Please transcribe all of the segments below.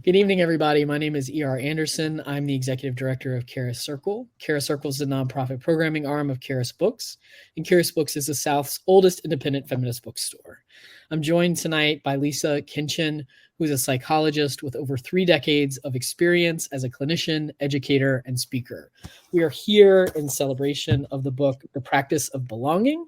Good evening, everybody. My name is E.R. Anderson. I'm the executive director of Charis Circle. Charis Circle is the nonprofit programming arm of Charis Books, and Charis Books is the South's oldest independent feminist bookstore. I'm joined tonight by Lisa Kentgen, who is a psychologist with over 3 decades of experience as a clinician, educator, and speaker. We are here in celebration of the book, The Practice of Belonging: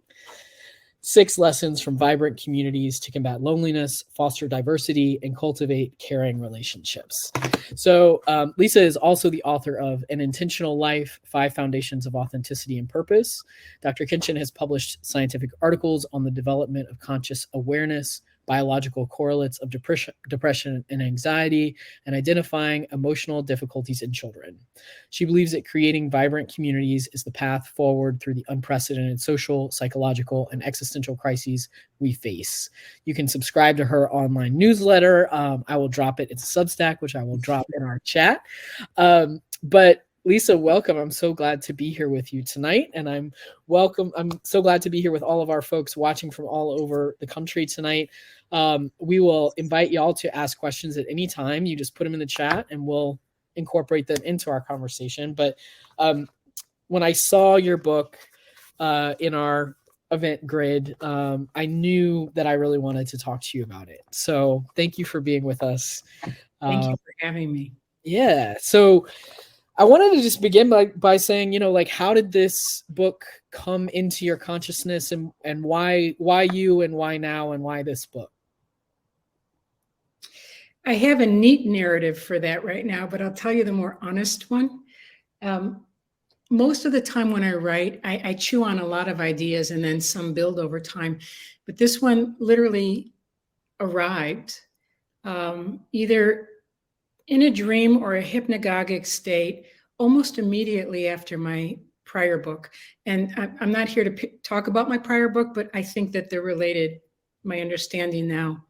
6 Lessons from Vibrant Communities to Combat Loneliness, Foster Diversity, and Cultivate Caring Relationships. So Lisa is also the author of An Intentional Life, 5 Foundations of Authenticity and Purpose. Dr. Kentgen has published scientific articles on the development of conscious awareness, biological correlates of depression and anxiety, and identifying emotional difficulties in children. She believes that creating vibrant communities is the path forward through the unprecedented social, psychological, and existential crises we face. You can subscribe to her online newsletter. I will drop it. It's a Substack, which I will drop in our chat. But Lisa, welcome. I'm so glad to be here with you tonight. And I'm so glad to be here with all of our folks watching from all over the country tonight. We will invite y'all to ask questions at any time. You just put them in the chat and we'll incorporate them into our conversation. But when I saw your book in our event grid, I knew that I really wanted to talk to you about it. So thank you for being with us. Thank you for having me. Yeah. So I wanted to just begin by saying, how did this book come into your consciousness, and why you, and why now, and why this book? I have a neat narrative for that right now, but I'll tell you the more honest one. Most of the time when I write, I chew on a lot of ideas and then some build over time. But this one literally arrived either in a dream or a hypnagogic state almost immediately after my prior book. And I'm not here to talk about my prior book, but I think that they're related, my understanding now.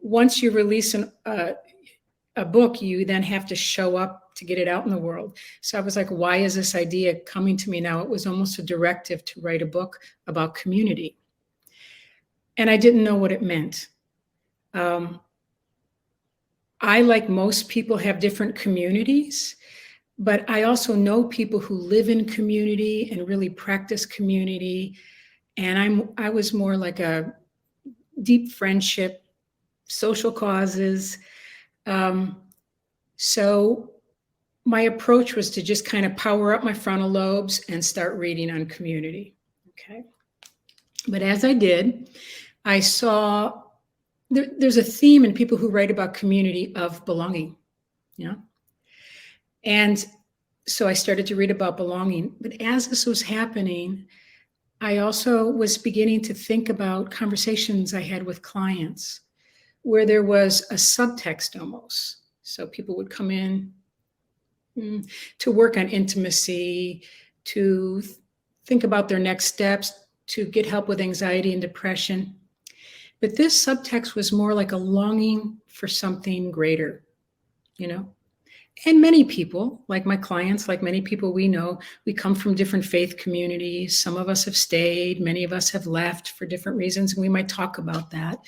Once you release a book, you then have to show up to get it out in the world. So I was like, why is this idea coming to me now? It was almost a directive to write a book about community. And I didn't know what it meant. I, like most people, have different communities, but I also know people who live in community and really practice community. And I was more like a deep friendship, social causes. So my approach was to just kind of power up my frontal lobes and start reading on community. Okay. But as I did, I saw there's a theme in people who write about community of belonging. Yeah. And so I started to read about belonging. But as this was happening, I also was beginning to think about conversations I had with clients where there was a subtext almost. So people would come in to work on intimacy, to think about their next steps, to get help with anxiety and depression. But this subtext was more like a longing for something greater, And many people, like my clients, like many people we know, we come from different faith communities. Some of us have stayed, many of us have left for different reasons, and we might talk about that.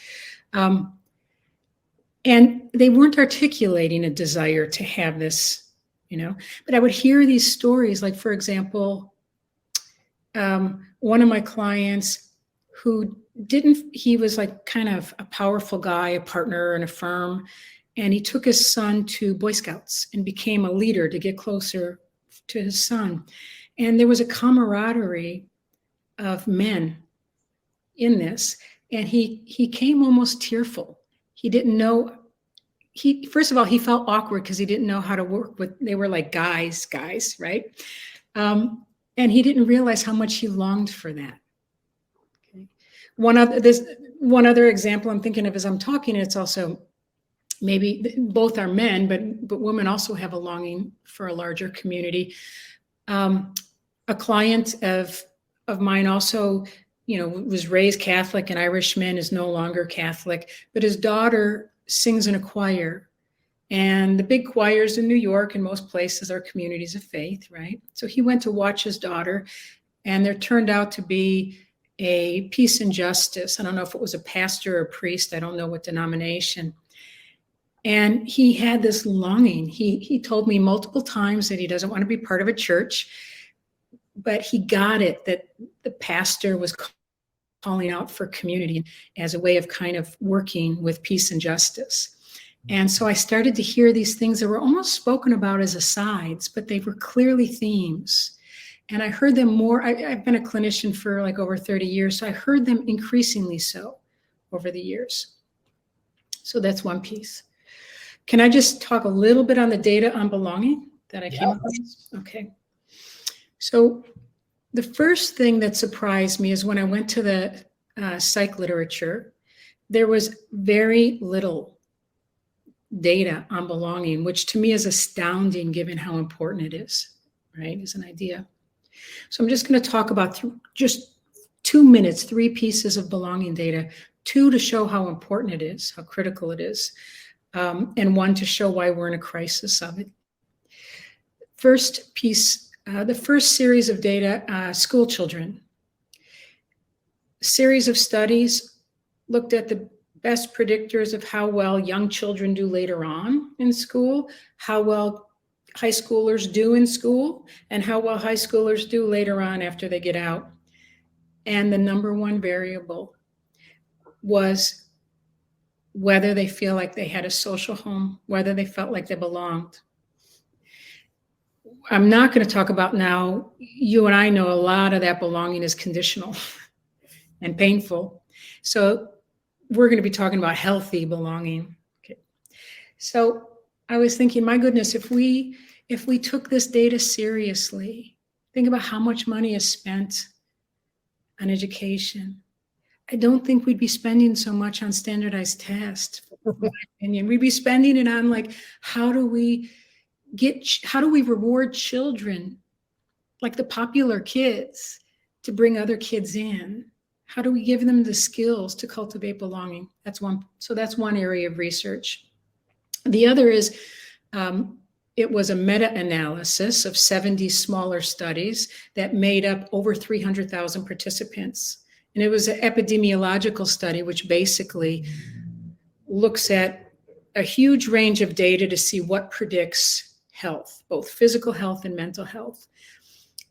And they weren't articulating a desire to have this, But I would hear these stories, like, for example, one of my clients he was like kind of a powerful guy, a partner in a firm, and he took his son to Boy Scouts and became a leader to get closer to his son. And there was a camaraderie of men in this, and he came almost tearful. He didn't know, first of all, he felt awkward because he didn't know how to work with, they were like guys, right? And he didn't realize how much he longed for that. One other example I'm thinking of as I'm talking, it's also maybe both are men, but women also have a longing for a larger community. A client of mine also, was raised Catholic, an Irishman, is no longer Catholic, but his daughter sings in a choir. And the big choirs in New York and most places are communities of faith, right? So he went to watch his daughter, and there turned out to be a peace and justice. I don't know if it was a pastor or a priest. I don't know what denomination. And he had this longing. He told me multiple times that he doesn't want to be part of a church, but he got it that the pastor was calling out for community as a way of kind of working with peace and justice. And so I started to hear these things that were almost spoken about as asides, but they were clearly themes. And I heard them more. I've been a clinician for like over 30 years, so I heard them increasingly so over the years. So that's one piece. Can I just talk a little bit on the data on belonging that I came across? Okay. So the first thing that surprised me is when I went to the psych literature, there was very little data on belonging, which to me is astounding given how important it is, right, as an idea. So I'm just going to talk about just 2 minutes, 3 pieces of belonging data, 2 to show how important it is, how critical it is, and 1 to show why we're in a crisis of it. First piece, the first series of data, school children. Series of studies looked at the best predictors of how well young children do later on in school, how well high schoolers do in school, and how well high schoolers do later on after they get out. And the number 1 variable was whether they feel like they had a social home, whether they felt like they belonged. I'm not going to talk about now, you and I know a lot of that belonging is conditional and painful. So we're going to be talking about healthy belonging. Okay. So I was thinking, my goodness, if we took this data seriously, think about how much money is spent on education. I don't think we'd be spending so much on standardized tests, in my opinion. We'd be spending it on like, how do we reward children, like the popular kids, to bring other kids in? How do we give them the skills to cultivate belonging? That's one area of research. The other is, it was a meta-analysis of 70 smaller studies that made up over 300,000 participants. And it was an epidemiological study, which basically looks at a huge range of data to see what predicts health, both physical health and mental health.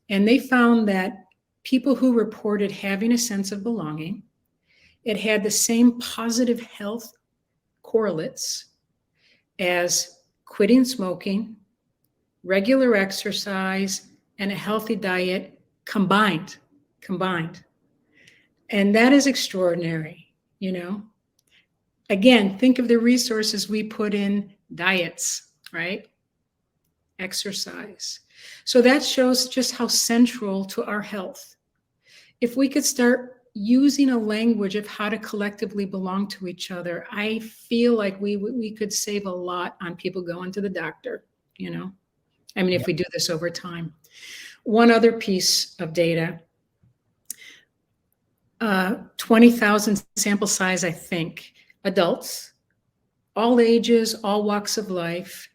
And they found that people who reported having a sense of belonging, it had the same positive health correlates as quitting smoking, regular exercise, and a healthy diet combined. And that is extraordinary, you know? Again, think of the resources we put in diets, right? Exercise. So that shows just how central to our health. If we could start using a language of how to collectively belong to each other, I feel like we could save a lot on people going to the doctor, you know? I mean, if we do this over time. One other piece of data, 20,000 sample size, I think, adults, all ages, all walks of life.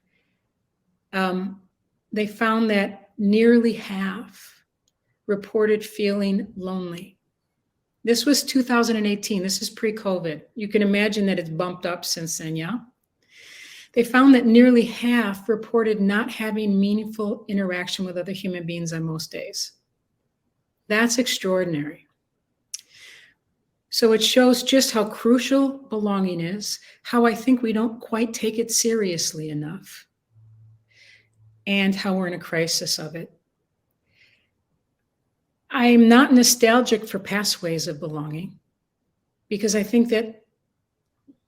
They found that nearly half reported feeling lonely. This was 2018. This is pre-COVID. You can imagine that it's bumped up since then, yeah? They found that nearly half reported not having meaningful interaction with other human beings on most days. That's extraordinary. So it shows just how crucial belonging is, how I think we don't quite take it seriously enough, and how we're in a crisis of it. I'm not nostalgic for past ways of belonging, because I think that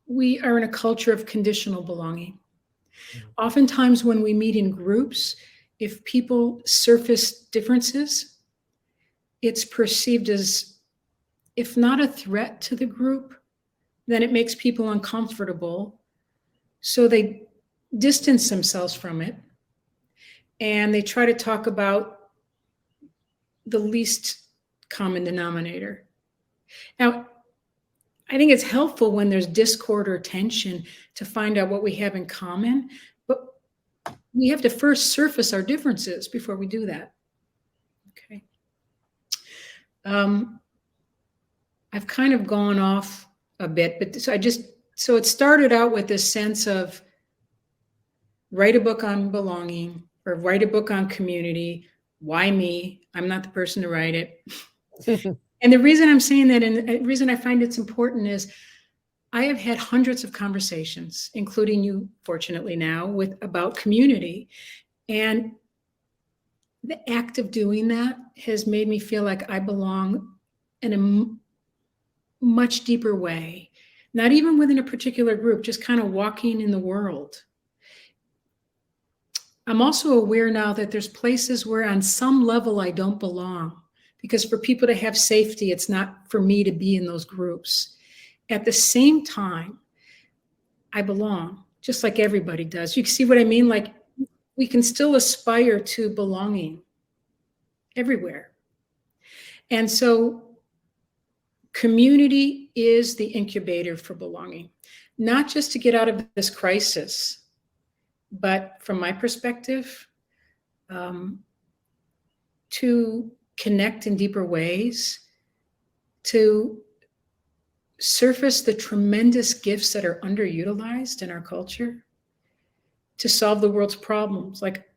we are in a culture of conditional belonging. Oftentimes when we meet in groups, if people surface differences, it's perceived as, if not a threat to the group, then it makes people uncomfortable. So they distance themselves from it, and they try to talk about the least common denominator. Now, I think it's helpful when there's discord or tension to find out what we have in common, but we have to first surface our differences before we do that. Okay. I've kind of gone off a bit, but so it started out with this sense of write a book on belonging or write a book on community. Why me? I'm not the person to write it. And the reason I'm saying that, and the reason I find it's important, is I have had hundreds of conversations, including you, fortunately now, about community. And the act of doing that has made me feel like I belong in a much deeper way, not even within a particular group, just kind of walking in the world. I'm also aware now that there's places where on some level I don't belong, because for people to have safety, it's not for me to be in those groups. At the same time, I belong, just like everybody does. You see what I mean? Like, we can still aspire to belonging everywhere. And so community is the incubator for belonging, not just to get out of this crisis, but from my perspective, to connect in deeper ways, to surface the tremendous gifts that are underutilized in our culture, to solve the world's problems. Like,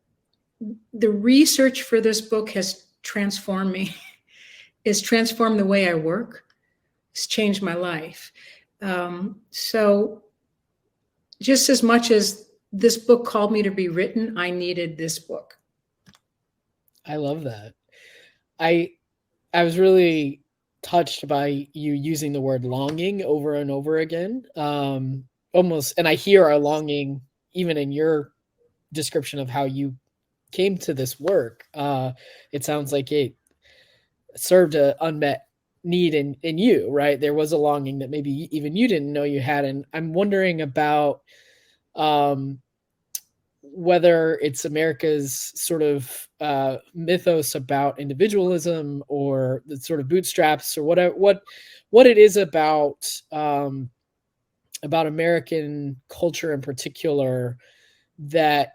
the research for this book has transformed me, has transformed the way I work, it's changed my life. So just as much as this book called me to be written, I needed this book. I love that. I was really touched by you using the word longing over and over again. Almost, and I hear our longing even in your description of how you came to this work. It sounds like it served an unmet need in you, right? There was a longing that maybe even you didn't know you had. And I'm wondering about whether it's America's sort of mythos about individualism, or the sort of bootstraps, or whatever, what it is about American culture in particular that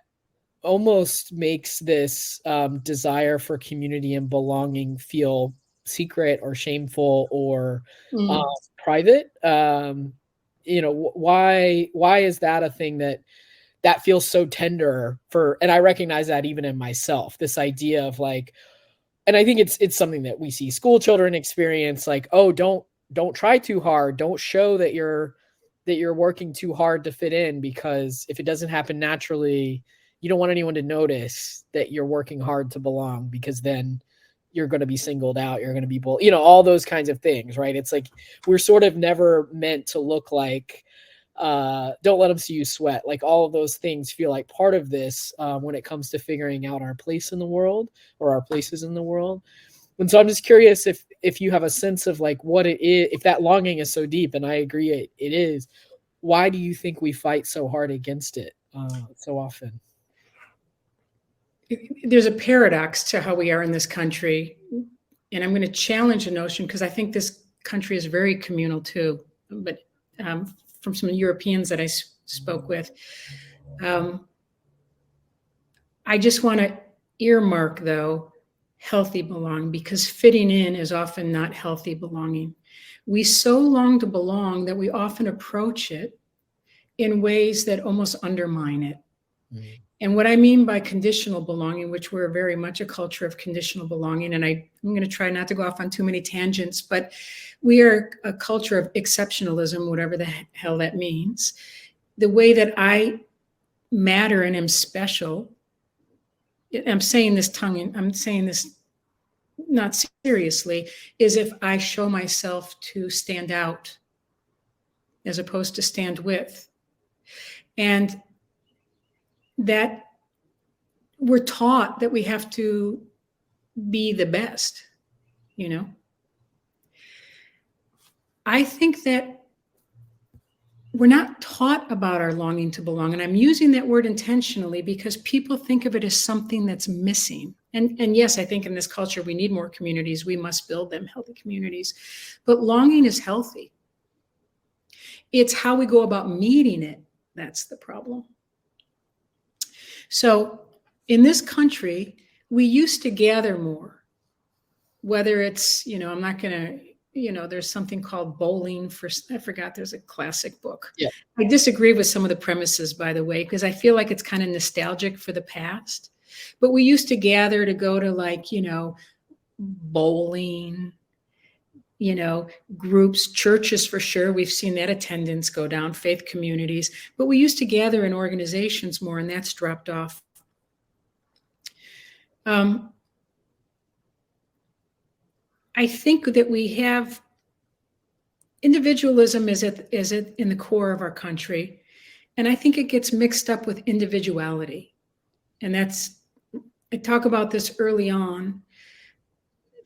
almost makes this desire for community and belonging feel secret or shameful or private. Why is that a thing that feels so tender for? And I recognize that even in myself, this idea of like, and I think it's something that we see school children experience, like, oh, don't try too hard, don't show that you're working too hard to fit in, because if it doesn't happen naturally, you don't want anyone to notice that you're working hard to belong, because then you're going to be singled out, you're going to be all those kinds of things, right? It's like we're sort of never meant to look like don't let them see you sweat. Like, all of those things feel like part of this when it comes to figuring out our place in the world, or our places in the world. And so I'm just curious if you have a sense of like what it is, if that longing is so deep, and I agree it is. Why do you think we fight so hard against it so often? There's a paradox to how we are in this country, and I'm going to challenge a notion, because I think this country is very communal too. But from some Europeans that I spoke with, I just want to earmark, though, healthy belonging, because fitting in is often not healthy belonging. We so long to belong that we often approach it in ways that almost undermine it. Mm-hmm. And what I mean by conditional belonging, which we're very much a culture of conditional belonging, and I'm going to try not to go off on too many tangents, but we are a culture of exceptionalism, whatever the hell that means. The way that I matter and am special, I'm saying this not seriously, is if I show myself to stand out as opposed to stand with. And that we're taught that we have to be the best, I think that we're not taught about our longing to belong. And I'm using that word intentionally because people think of it as something that's missing. And yes, I think in this culture, we need more communities. We must build them, healthy communities. But longing is healthy. It's how we go about meeting it. That's the problem. So in this country, we used to gather more, whether it's, I'm not going to there's something called bowling for, I forgot, there's a classic book. Yeah. I disagree with some of the premises, by the way, because I feel like it's kind of nostalgic for the past. But we used to gather to go to, like, bowling, groups, churches for sure. We've seen that attendance go down, faith communities, but we used to gather in organizations more, and that's dropped off. I think that we have individualism is in the core of our country, and I think it gets mixed up with individuality. And I talk about this early on.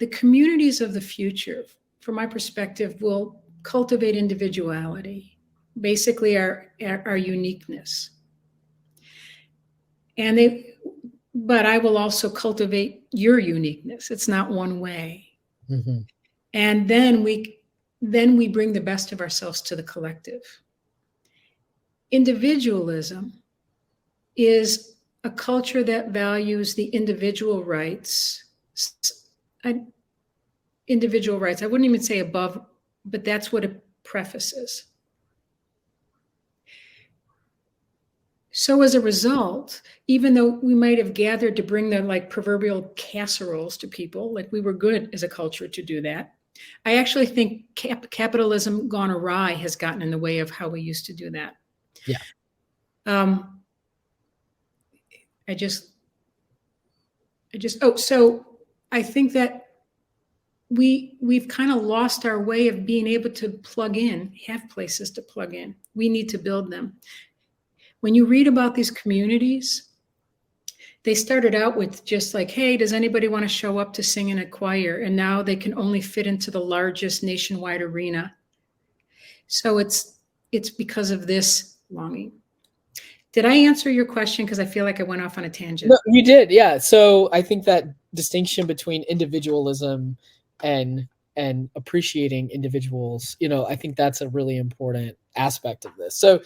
The communities of the future, from my perspective, will cultivate individuality, basically our uniqueness. But I will also cultivate your uniqueness. It's not one way. Mm-hmm. And then we bring the best of ourselves to the collective. Individualism is a culture that values the individual rights. Individual rights, I wouldn't even say above, but that's what it prefaces. So as a result, even though we might have gathered to bring the, like, proverbial casseroles to people, like we were good as a culture to do that, I actually think capitalism gone awry has gotten in the way of how we used to do that. Yeah. So I think that we've kind of lost our way of being able to plug in, have places to plug in. We need to build them. When you read about these communities, they started out with just like, hey, does anybody want to show up to sing in a choir? And now they can only fit into the largest nationwide arena. So it's because of this longing. Did I answer your question? Because I feel like I went off on a tangent. No, you did, yeah. So I think that distinction between individualism and appreciating individuals, I think that's a really important aspect of this. So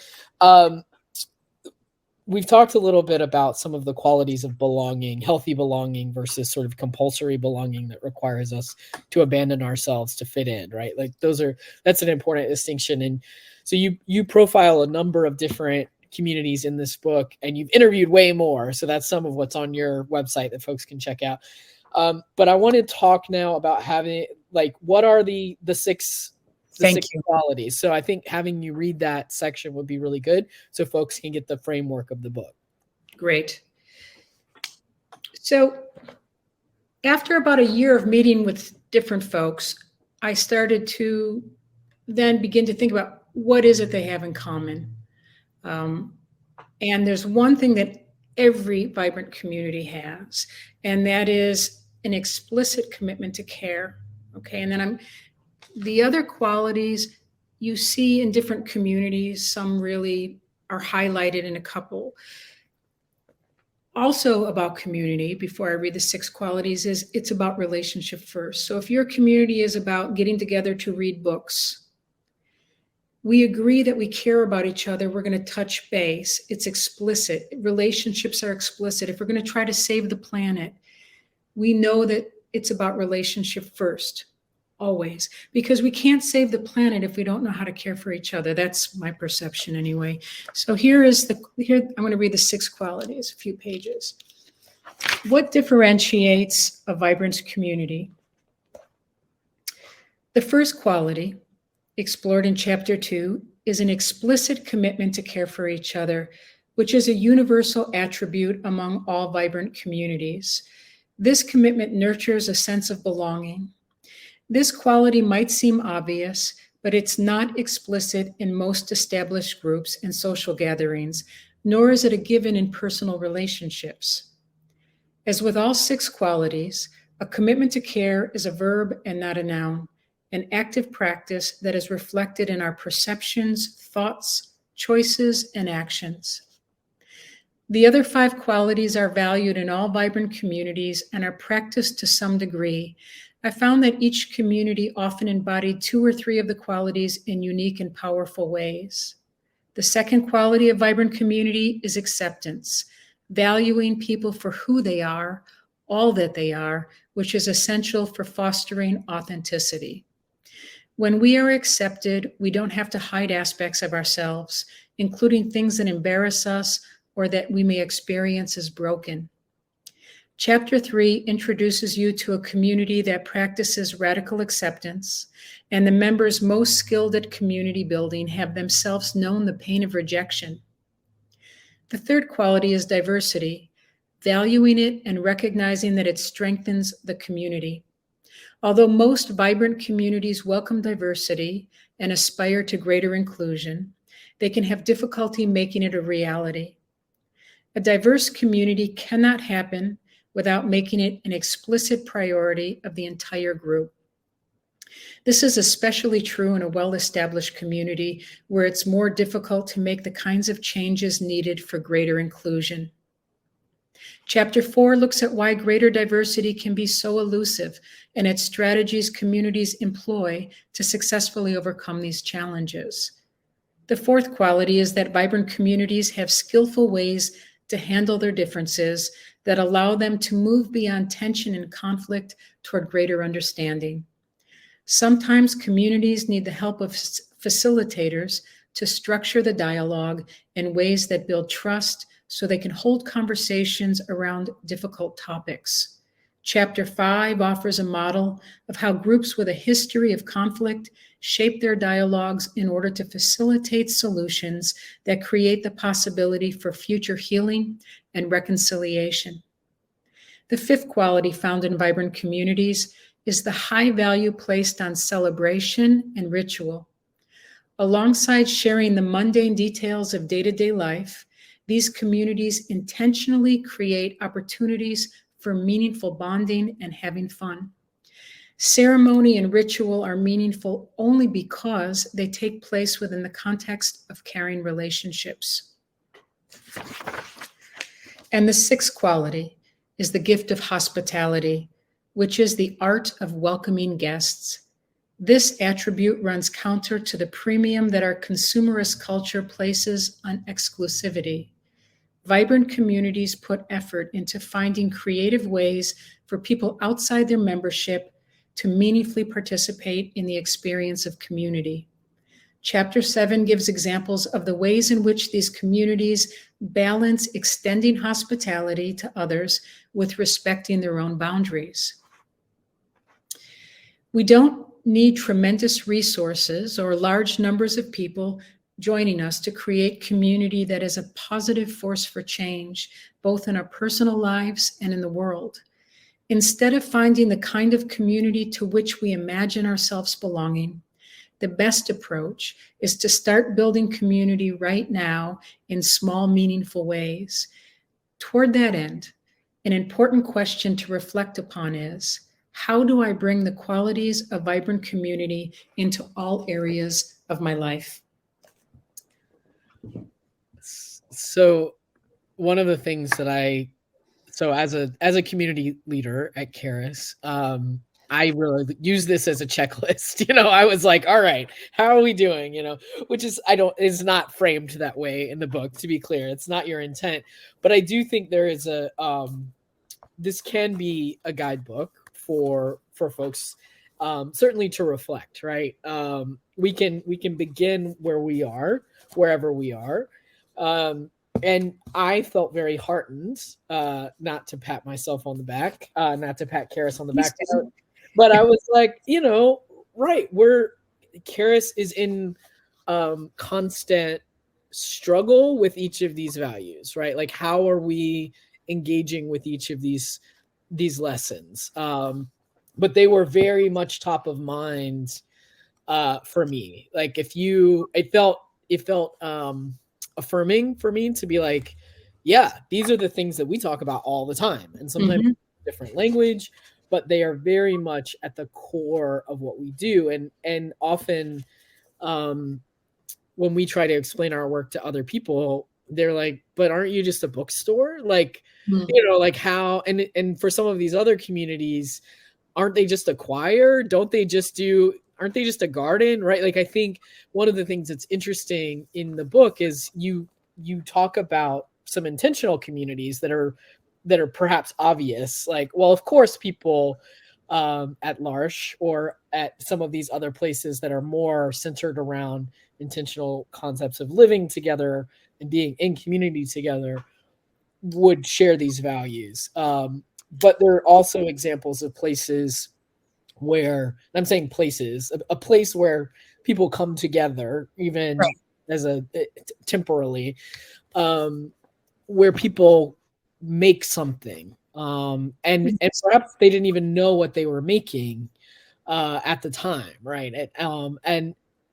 we've talked a little bit about some of the qualities of belonging, healthy belonging versus sort of compulsory belonging that requires us to abandon ourselves to fit in, right? Like that's an important distinction. And so you profile a number of different communities in this book, and you've interviewed way more. So that's some of what's on your website that folks can check out. But I want to talk now about what are the six qualities. So I think having you read that section would be really good so folks can get the framework of the book. Great. So after about a year of meeting with different folks, I started to then begin to think about what is it they have in common. And there's one thing that every vibrant community has, and that is an explicit commitment to care. Okay, and then the other qualities you see in different communities, some really are highlighted in a couple. Also about community, before I read the six qualities, is it's about relationship first. So if your community is about getting together to read books, we agree that we care about each other, we're going to touch base. It's explicit. Relationships are explicit. If we're going to try to save the planet, we know that it's about relationship first. Always, because we can't save the planet if we don't know how to care for each other. That's my perception anyway. So here I'm going to read the six qualities, a few pages. What differentiates a vibrant community? The first quality, explored in chapter 2, is an explicit commitment to care for each other, which is a universal attribute among all vibrant communities. This commitment nurtures a sense of belonging. This quality might seem obvious, but it's not explicit in most established groups and social gatherings, nor is it a given in personal relationships. As with all six qualities, a commitment to care is a verb and not a noun, an active practice that is reflected in our perceptions, thoughts, choices, and actions. The other 5 qualities are valued in all vibrant communities and are practiced to some degree. I found that each community often embodied 2 or 3 of the qualities in unique and powerful ways. The second quality of vibrant community is acceptance, valuing people for who they are, all that they are, which is essential for fostering authenticity. When we are accepted, we don't have to hide aspects of ourselves, including things that embarrass us or that we may experience as broken. Chapter 3 introduces you to a community that practices radical acceptance, and the members most skilled at community building have themselves known the pain of rejection. The third quality is diversity, valuing it and recognizing that it strengthens the community. Although most vibrant communities welcome diversity and aspire to greater inclusion, they can have difficulty making it a reality. A diverse community cannot happen without making it an explicit priority of the entire group. This is especially true in a well-established community where it's more difficult to make the kinds of changes needed for greater inclusion. Chapter 4 looks at why greater diversity can be so elusive and at strategies communities employ to successfully overcome these challenges. The fourth quality is that vibrant communities have skillful ways to handle their differences that allow them to move beyond tension and conflict toward greater understanding. Sometimes communities need the help of facilitators to structure the dialogue in ways that build trust so they can hold conversations around difficult topics. Chapter 5 offers a model of how groups with a history of conflict shape their dialogues in order to facilitate solutions that create the possibility for future healing and reconciliation. The fifth quality found in vibrant communities is the high value placed on celebration and ritual. Alongside sharing the mundane details of day-to-day life, these communities intentionally create opportunities for meaningful bonding and having fun. Ceremony and ritual are meaningful only because they take place within the context of caring relationships. And the sixth quality is the gift of hospitality, which is the art of welcoming guests. This attribute runs counter to the premium that our consumerist culture places on exclusivity. Vibrant communities put effort into finding creative ways for people outside their membership to meaningfully participate in the experience of community. Chapter 7 gives examples of the ways in which these communities balance extending hospitality to others with respecting their own boundaries. We don't need tremendous resources or large numbers of people joining us to create community that is a positive force for change, both in our personal lives and in the world. Instead of finding the kind of community to which we imagine ourselves belonging, the best approach is to start building community right now in small, meaningful ways. Toward that end, an important question to reflect upon is, how do I bring the qualities of vibrant community into all areas of my life? So one of the things that as a community leader at Charis, I really use this as a checklist. I was like, all right, how are we doing? Which is not framed that way in the book, to be clear. It's not your intent, but I do think there is this can be a guidebook for folks, certainly to reflect, right? We can begin wherever we are. And I felt very heartened, not to pat myself on the back, not to pat Charis on the back, but I was like, right, Charis is in constant struggle with each of these values, right? Like, how are we engaging with each of these lessons? But they were very much top of mind for me. Like, it felt affirming for me to be like, yeah, these are the things that we talk about all the time, and sometimes different language, but they are very much at the core of what we do. And often when we try to explain our work to other people, they're like, but aren't you just a bookstore? Like, like how, and for some of these other communities, aren't they just a choir? Aren't they just a garden? Right. Like, I think one of the things that's interesting in the book is you talk about some intentional communities that are perhaps obvious. Like, well, of course people at L'Arche or at some of these other places that are more centered around intentional concepts of living together and being in community together would share these values. But there are also examples of places where, I'm saying places, a place where people come together, even Right. as temporally, where people make something, and perhaps they didn't even know what they were making at the time, right?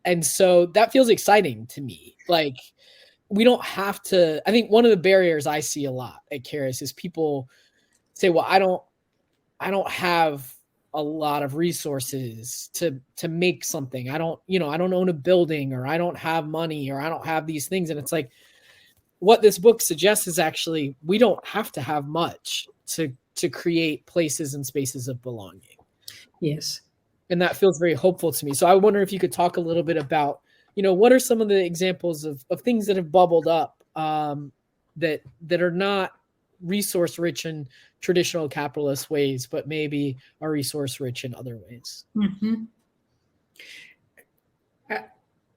And so that feels exciting to me. Like, we don't have to. I think one of the barriers I see a lot at Charis is people say, "Well, I don't have a lot of resources to make something. I don't, I don't own a building, or I don't have money, or I don't have these things." And it's like, what this book suggests is actually we don't have to have much to create places and spaces of belonging. Yes. And that feels very hopeful to me. So I wonder if you could talk a little bit about, what are some of the examples of things that have bubbled up, that are not resource rich in traditional capitalist ways, but maybe are resource rich in other ways. Mm-hmm.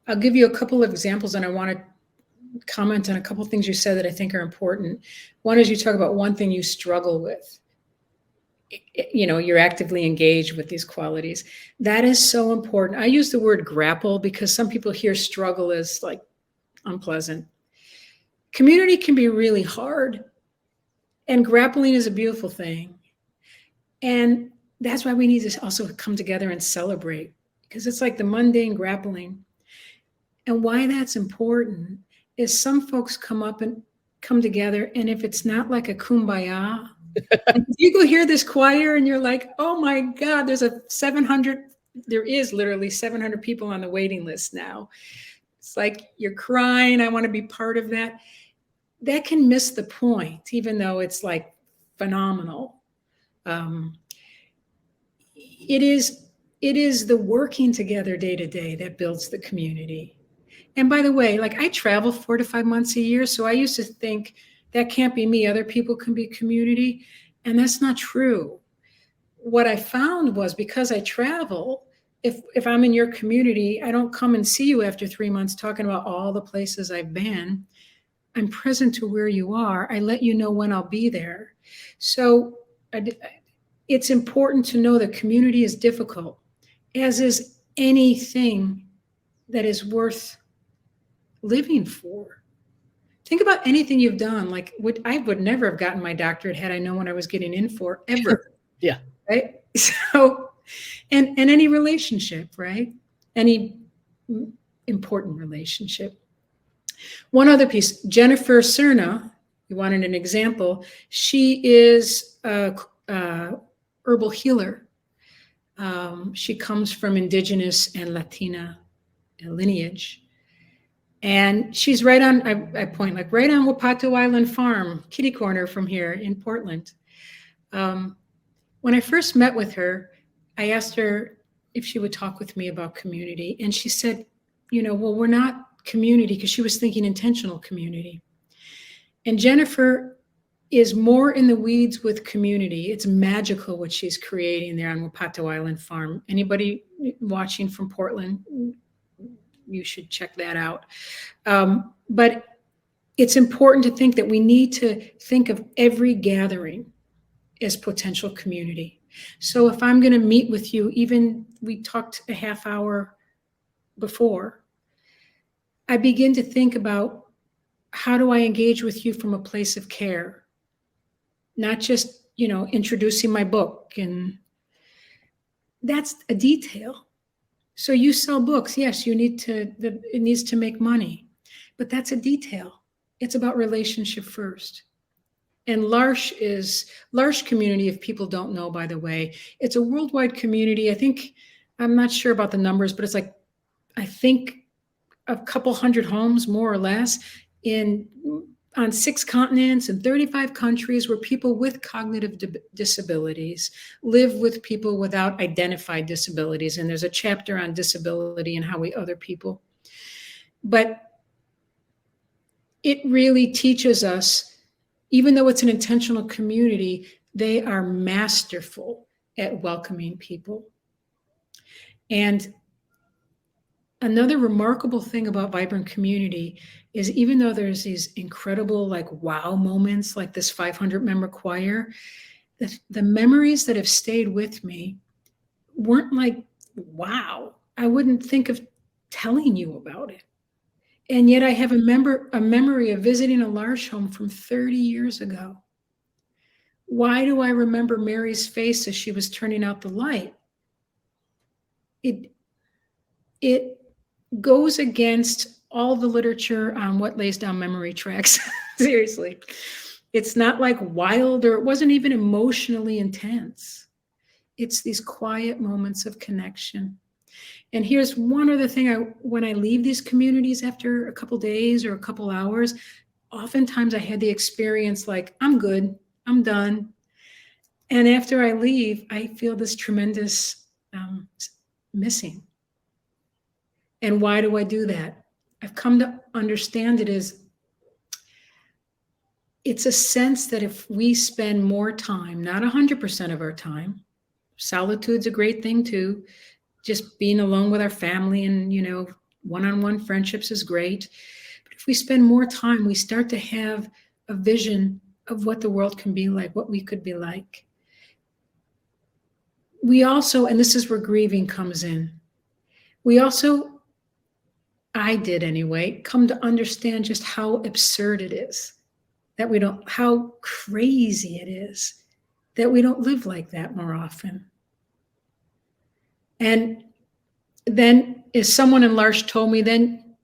I'll give you a couple of examples, and I want to comment on a couple of things you said that I think are important. One is you talk about one thing you struggle with. You're actively engaged with these qualities. That is so important. I use the word grapple because some people hear struggle as like unpleasant. Community can be really hard, and grappling is a beautiful thing. And that's why we need to also come together and celebrate, because it's like the mundane grappling. And why that's important is some folks come together, and if it's not like a kumbaya, and you go hear this choir and you're like, oh my God, there is literally 700 people on the waiting list now. It's like you're crying, I want to be part of that. That can miss the point, even though it's like phenomenal. It is the working together day to day that builds the community. And by the way, like, I travel 4 to 5 months a year. So I used to think that can't be me. Other people can be community. And that's not true. What I found was, because I travel, if I'm in your community, I don't come and see you after 3 months talking about all the places I've been. I'm present to where you are. I let you know when I'll be there. So it's important to know that community is difficult, as is anything that is worth living for. Think about anything you've done. Like, I would never have gotten my doctorate had I known what I was getting in for, ever. Yeah. Right. So, and any relationship, right? Any important relationship. One other piece, Jennifer Cerna, you wanted an example. She is a herbal healer. She comes from indigenous and Latina lineage. And she's right on, I point, like, right on Wapato Island Farm, kitty corner from here in Portland. When I first met with her, I asked her if she would talk with me about community. And she said, well, we're not community, because she was thinking intentional community. And Jennifer is more in the weeds with community. It's magical what she's creating there on Wapato Island Farm. Anybody watching from Portland, you should check that out. But it's important to think that we need to think of every gathering as potential community. So if I'm going to meet with you, even we talked a half hour before, I begin to think about, how do I engage with you from a place of care? Not just, introducing my book, and that's a detail. So you sell books. Yes, it needs to make money, but that's a detail. It's about relationship first. And L'Arche community, if people don't know, by the way, it's a worldwide community. I'm not sure about the numbers, but it's like, I think a couple hundred homes, more or less, on 6 continents and 35 countries, where people with cognitive disabilities live with people without identified disabilities. And there's a chapter on disability and how we other people. But it really teaches us, even though it's an intentional community, they are masterful at welcoming people. And another remarkable thing about vibrant community is, even though there's these incredible like wow moments like this 500 member choir, the memories that have stayed with me weren't like, wow, I wouldn't think of telling you about it. And yet I have a memory of visiting a L'Arche home from 30 years ago. Why do I remember Mary's face as she was turning out the light? It goes against all the literature on what lays down memory tracks. Seriously. It's not like wild, or it wasn't even emotionally intense. It's these quiet moments of connection. And here's one other thing. When I leave these communities after a couple days or a couple hours, oftentimes I had the experience like, I'm good, I'm done. And after I leave, I feel this tremendous missing. And why do I do that? I've come to understand it's a sense that if we spend more time, not 100% of our time, solitude's a great thing too, just being alone with our family and, one-on-one friendships is great. But if we spend more time, we start to have a vision of what the world can be like, what we could be like. We also, and this is where grieving comes in, I did anyway, come to understand just how absurd it is how crazy it is that we don't live like that more often. And then, as someone in L'Arche told me, then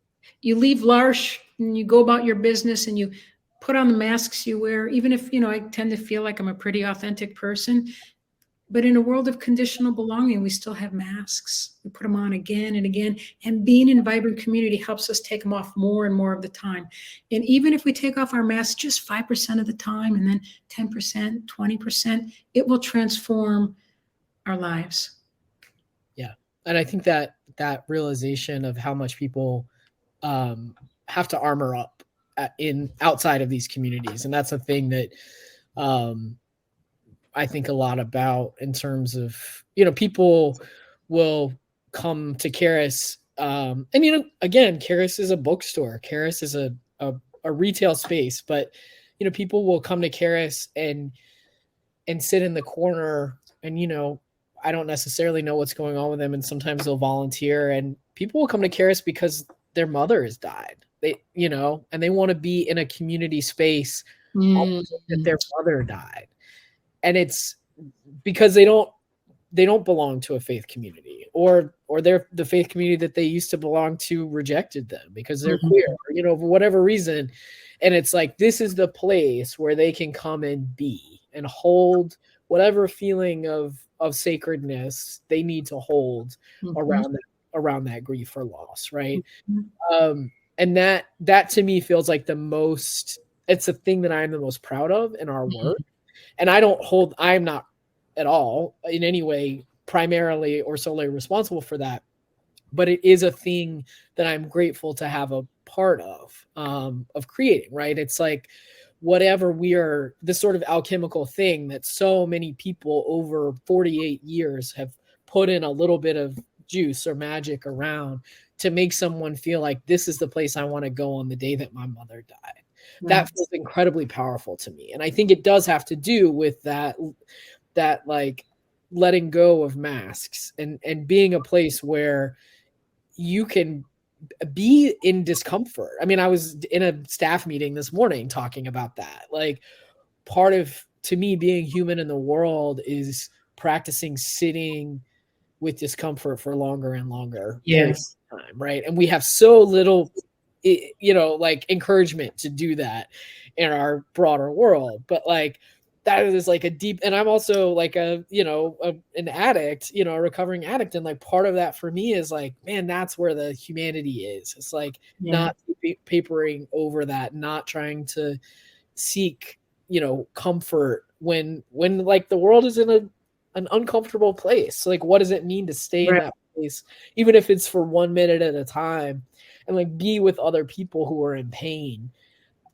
you leave L'Arche and you go about your business and you put on the masks you wear, even if, I tend to feel like I'm a pretty authentic person. But in a world of conditional belonging, we still have masks. We put them on again and again. And being in a vibrant community helps us take them off more and more of the time. And even if we take off our masks just 5% of the time, and then 10%, 20%, it will transform our lives. Yeah. And I think that realization of how much people have to armor up outside of these communities. And that's a thing that I think a lot about in terms of, people will come to Charis. And, again, Charis is a bookstore. Charis is a retail space, but, people will come to Charis and sit in the corner and, I don't necessarily know what's going on with them. And sometimes they'll volunteer, and people will come to Charis because their mother has died. They, and they want to be in a community space that their mother died. And it's because they don't belong to a faith community, or the faith community that they used to belong to rejected them because they're queer, or, for whatever reason. And it's like, this is the place where they can come and be and hold whatever feeling of sacredness they need to hold around that grief or loss. Right. And that to me feels like it's a thing that I'm the most proud of in our work. And I'm not at all in any way primarily or solely responsible for that, but it is a thing that I'm grateful to have a part of creating, right? It's like, whatever this sort of alchemical thing that so many people over 48 years have put in a little bit of juice or magic around to make someone feel like this is the place I want to go on the day that my mother died. That feels incredibly powerful to me. And I think it does have to do with that like letting go of masks and being a place where you can be in discomfort. I mean, I was in a staff meeting this morning talking about that. Like, part of, to me, being human in the world is practicing sitting with discomfort for longer and longer periods of time, right? And we have so little like encouragement to do that in our broader world. But like, that is like a deep, and I'm also like an addict, a recovering addict. And like, part of that for me is like, man, that's where the humanity is. It's like not papering over that, not trying to seek, comfort when like the world is in an uncomfortable place. So like, what does it mean to stay in that place, even if it's for 1 minute at a time, and like be with other people who are in pain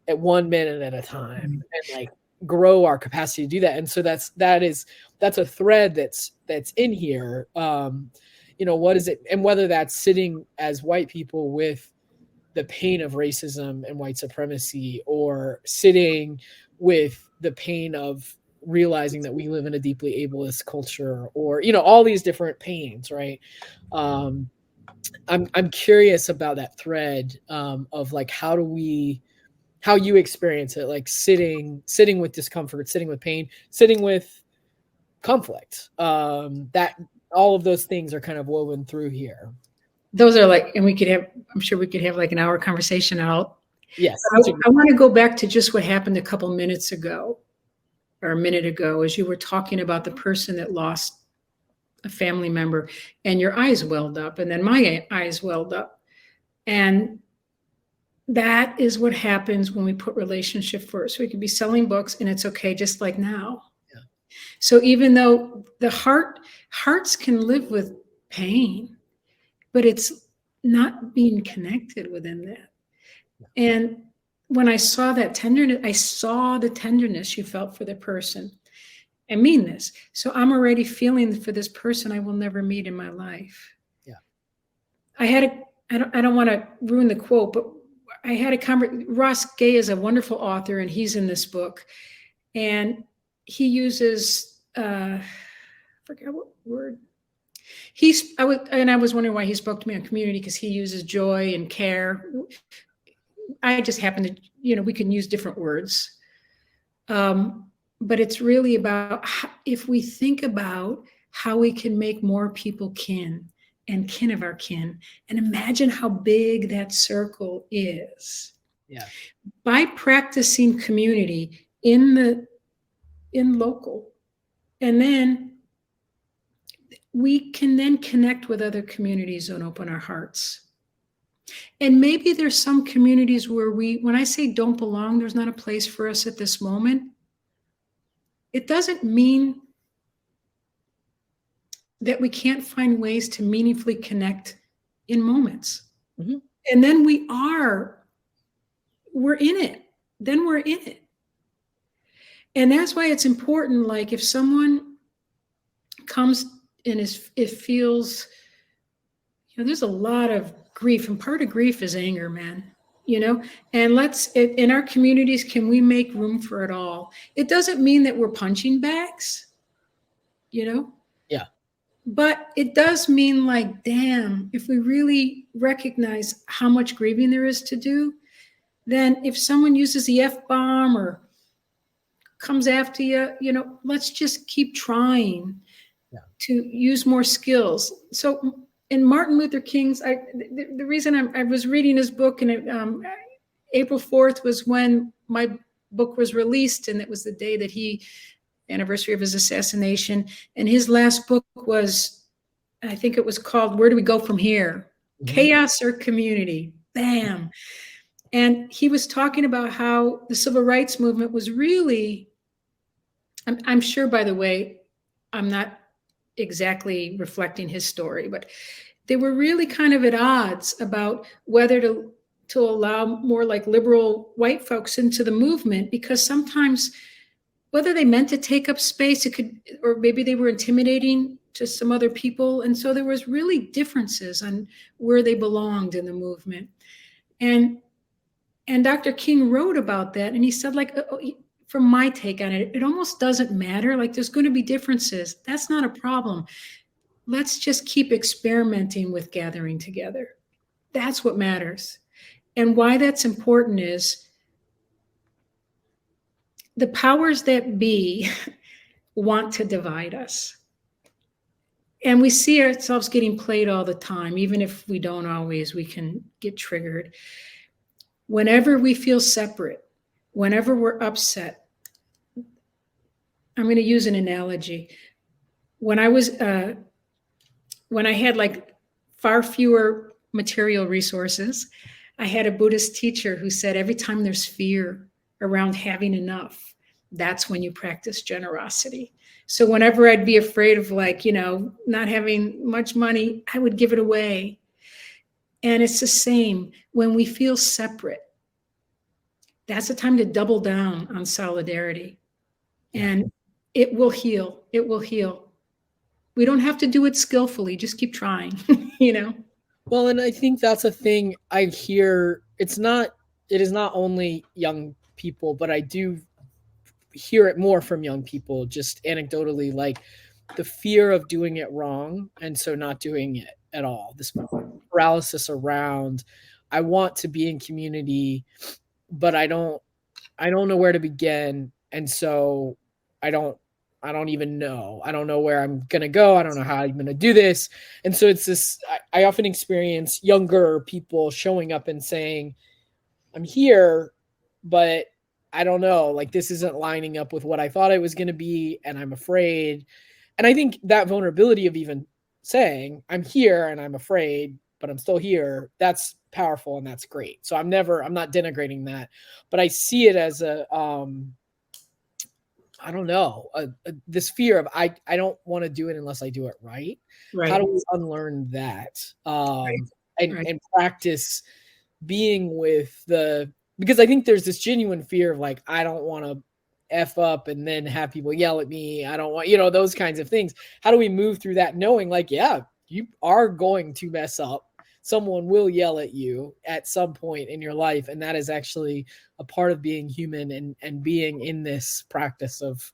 at 1 minute at a time, and like grow our capacity to do that. And so that's a thread that's in here. What is it? And whether that's sitting as white people with the pain of racism and white supremacy, or sitting with the pain of realizing that we live in a deeply ableist culture, or, all these different pains, right? I'm curious about that thread of like, how you experience it, like sitting with discomfort, sitting with pain, sitting with conflict. That all of those things are kind of woven through here. Those are like, and I'm sure we could have like an hour conversation out. Yes. I want to go back to just what happened a couple minutes ago, or a minute ago, as you were talking about the person that lost a family member, and your eyes welled up, and then my eyes welled up. And that is what happens when we put relationship first. We could be selling books and it's okay, just like now. Yeah. So even though the hearts can live with pain, but it's not being connected within that. Yeah. And when I saw that tenderness, I saw the tenderness you felt for the person. I mean this. So I'm already feeling for this person I will never meet in my life. Yeah. I don't want to ruin the quote, but I had a conversation. Ross Gay is a wonderful author, and he's in this book, and he uses I forgot what word. I was wondering why he spoke to me on community, because he uses joy and care. I just happen to, we can use different words. But it's really about if we think about how we can make more people kin and kin of our kin, and imagine how big that circle is. Yeah. By practicing community in local, and then we can then connect with other communities and open our hearts. And maybe there's some communities where when I say don't belong, there's not a place for us at this moment. It doesn't mean that we can't find ways to meaningfully connect in moments. Mm-hmm. And then we're in it. Then we're in it. And that's why it's important, like if someone comes and it feels, there's a lot of grief, and part of grief is anger, man. And in our communities, can we make room for it all? It doesn't mean that we're punching bags, Yeah. But it does mean, like, damn, if we really recognize how much grieving there is to do, then if someone uses the F-bomb or comes after you, let's just keep trying to use more skills. So in Martin Luther King's, the reason I was reading his book, and April 4th was when my book was released, and it was the day that anniversary of his assassination. And his last book was, I think it was called Where Do We Go From Here? Mm-hmm. Chaos or Community? Bam. And he was talking about how the civil rights movement was really, I'm sure, by the way, I'm not exactly reflecting his story, but they were really kind of at odds about whether to allow more like liberal white folks into the movement, because sometimes whether they meant to take up space, it could, or maybe they were intimidating to some other people. And so there was really differences on where they belonged in the movement. And Dr. King wrote about that. And he said, like, from my take on it, it almost doesn't matter. Like, there's going to be differences. That's not a problem. Let's just keep experimenting with gathering together. That's what matters. And why that's important is the powers that be want to divide us. And we see ourselves getting played all the time. Even if we don't always, we can get triggered. Whenever we feel separate, whenever we're upset, I'm going to use an analogy. When I had like far fewer material resources, I had a Buddhist teacher who said, every time there's fear around having enough, that's when you practice generosity. So whenever I'd be afraid of, like, not having much money, I would give it away. And it's the same when we feel separate. That's the time to double down on solidarity. and it will heal. It will heal. We don't have to do it skillfully. Just keep trying, you know? Well, and I think that's a thing I hear. It is not only young people, but I do hear it more from young people, just anecdotally, like the fear of doing it wrong. And so not doing it at all. This paralysis around, I want to be in community, but I don't know where to begin. And so I don't even know. I don't know where I'm going to go. I don't know how I'm going to do this. And so it's this, I often experience younger people showing up and saying, I'm here, but I don't know, like this isn't lining up with what I thought it was going to be. And I'm afraid. And I think that vulnerability of even saying I'm here and I'm afraid, but I'm still here, that's powerful and that's great. So I'm not denigrating that, but I see it as I don't know, this fear of I don't want to do it unless I do it right. Right. How do we unlearn that Right. and practice being with because I think there's this genuine fear of like, I don't want to F up and then have people yell at me. I don't want, those kinds of things. How do we move through that knowing like, yeah, you are going to mess up. Someone will yell at you at some point in your life. And that is actually a part of being human and being in this practice of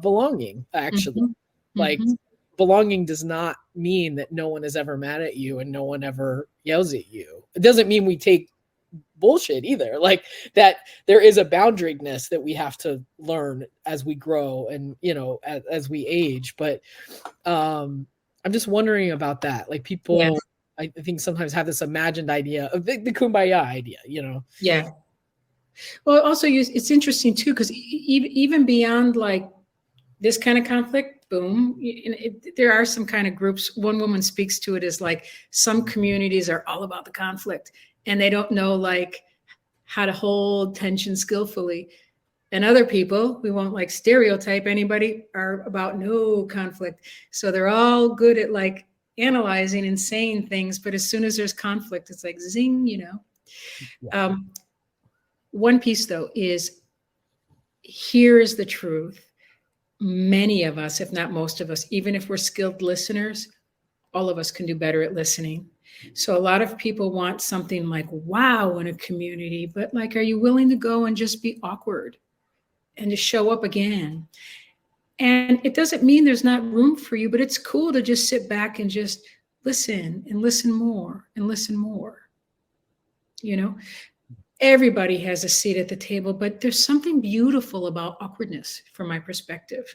belonging, actually. Mhm. Like Mhm. belonging does not mean that no one is ever mad at you and no one ever yells at you. It doesn't mean we take bullshit either. Like that there is a boundariness that we have to learn as we grow and, as we age. But I'm just wondering about that. Like people, Yeah. I think sometimes have this imagined idea of the kumbaya idea, Yeah. Well, also, it's interesting too, because even beyond like this kind of conflict, boom, there are some kind of groups. One woman speaks to it as like some communities are all about the conflict and they don't know like how to hold tension skillfully. And other people, we won't like stereotype anybody, are about no conflict. So they're all good at like analyzing and saying things. But as soon as there's conflict, it's like zing, Yeah. One piece though is here's the truth. Many of us, if not most of us, even if we're skilled listeners, all of us can do better at listening. So a lot of people want something like wow in a community, but like, are you willing to go and just be awkward and to show up again? And it doesn't mean there's not room for you, but it's cool to just sit back and just listen and listen more and listen more. Everybody has a seat at the table, but there's something beautiful about awkwardness from my perspective.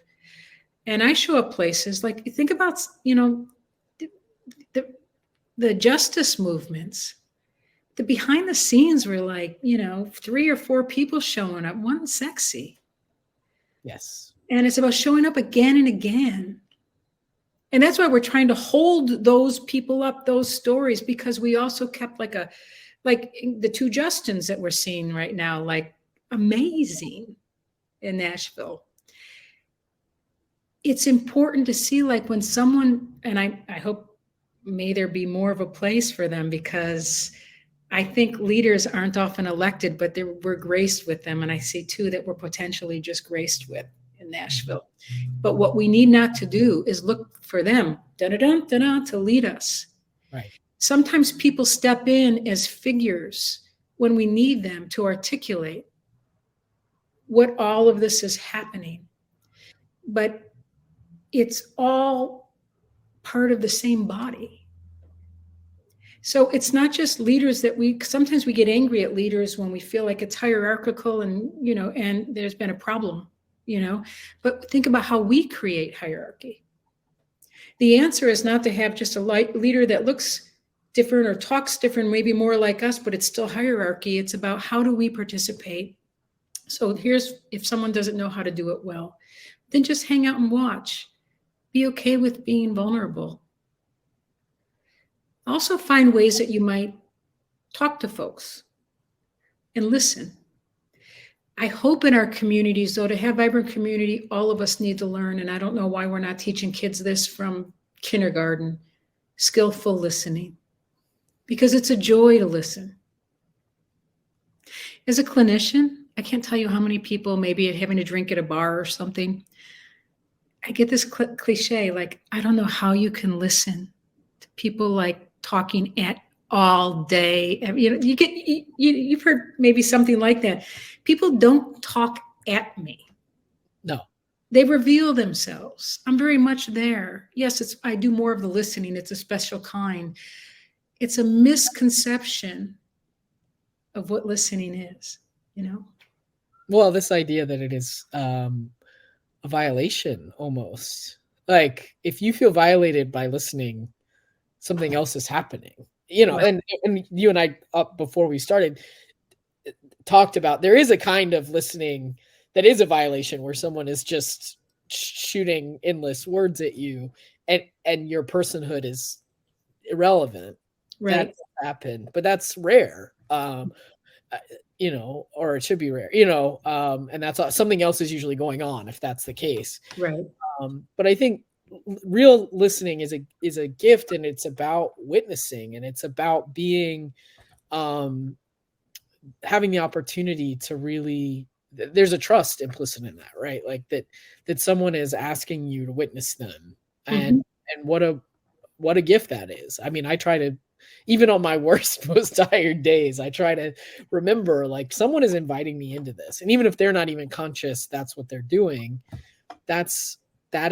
And I show up places like think about, the, the, the justice movements. The behind the scenes were like, 3 or 4 people showing up, one sexy. Yes. And it's about showing up again and again. And that's why we're trying to hold those people up, those stories, because we also kept like the 2 Justins that we're seeing right now, like amazing in Nashville. It's important to see like when someone, and I hope may there be more of a place for them, because I think leaders aren't often elected, but we're graced with them. And I see too that we're potentially just graced with in Nashville. But what we need not to do is look for them to lead us. Right. Sometimes people step in as figures when we need them to articulate what all of this is happening. But it's all part of the same body. So it's not just leaders that sometimes we get angry at leaders when we feel like it's hierarchical and, and there's been a problem, but think about how we create hierarchy. The answer is not to have just a leader that looks different or talks different, maybe more like us, but it's still hierarchy. It's about how do we participate? So if someone doesn't know how to do it well, then just hang out and watch. Be okay with being vulnerable. Also find ways that you might talk to folks and listen. I hope in our communities, though, to have vibrant community, all of us need to learn, and I don't know why we're not teaching kids this from kindergarten, skillful listening, because it's a joy to listen. As a clinician, I can't tell you how many people maybe having a drink at a bar or something. I get this cliche, like, I don't know how you can listen to people like talking at all day. You know, you've heard maybe something like that. People don't talk at me. No. They reveal themselves. I'm very much there. Yes, I do more of the listening. It's a special kind. It's a misconception of what listening is, you know? Well, this idea that it is a violation almost. Like if you feel violated by listening, something else is happening. You know, Right. and you and I before we started talked about there is a kind of listening that is a violation where someone is just shooting endless words at you and your personhood is irrelevant. That Right. happened, but that's rare. You know, or it should be rare, you know, and that's something else is usually going on if that's the case. Right. But I think real listening is a gift, and it's about witnessing, and it's about being having the opportunity to really, there's a trust implicit in that, right? Like that someone is asking you to witness them, and Mhm. and what a gift that is. I mean, I try to, even on my worst, most tired days, I try to remember like someone is inviting me into this. And even if they're not even conscious, that's what they're doing. That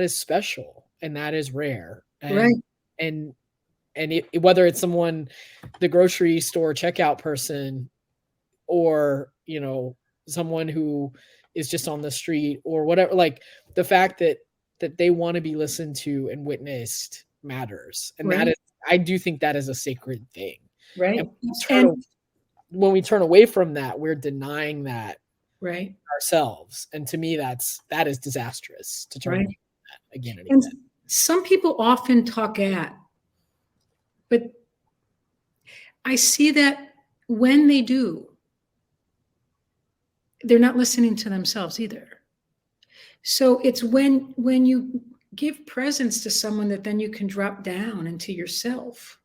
is special and that is rare. Right. And whether it's someone, the grocery store checkout person, or, you know, someone who is just on the street or whatever, like the fact that they want to be listened to and witnessed matters. And that Right. is, I do think that is a sacred thing. And Right. turn, And when we turn away from that, we're denying that right. ourselves. And to me, that is disastrous to turn Right. away from that again and And again. some people often talk at, but I see that when they do, they're not listening to themselves either. So it's when you give presence to someone that then you can drop down into yourself.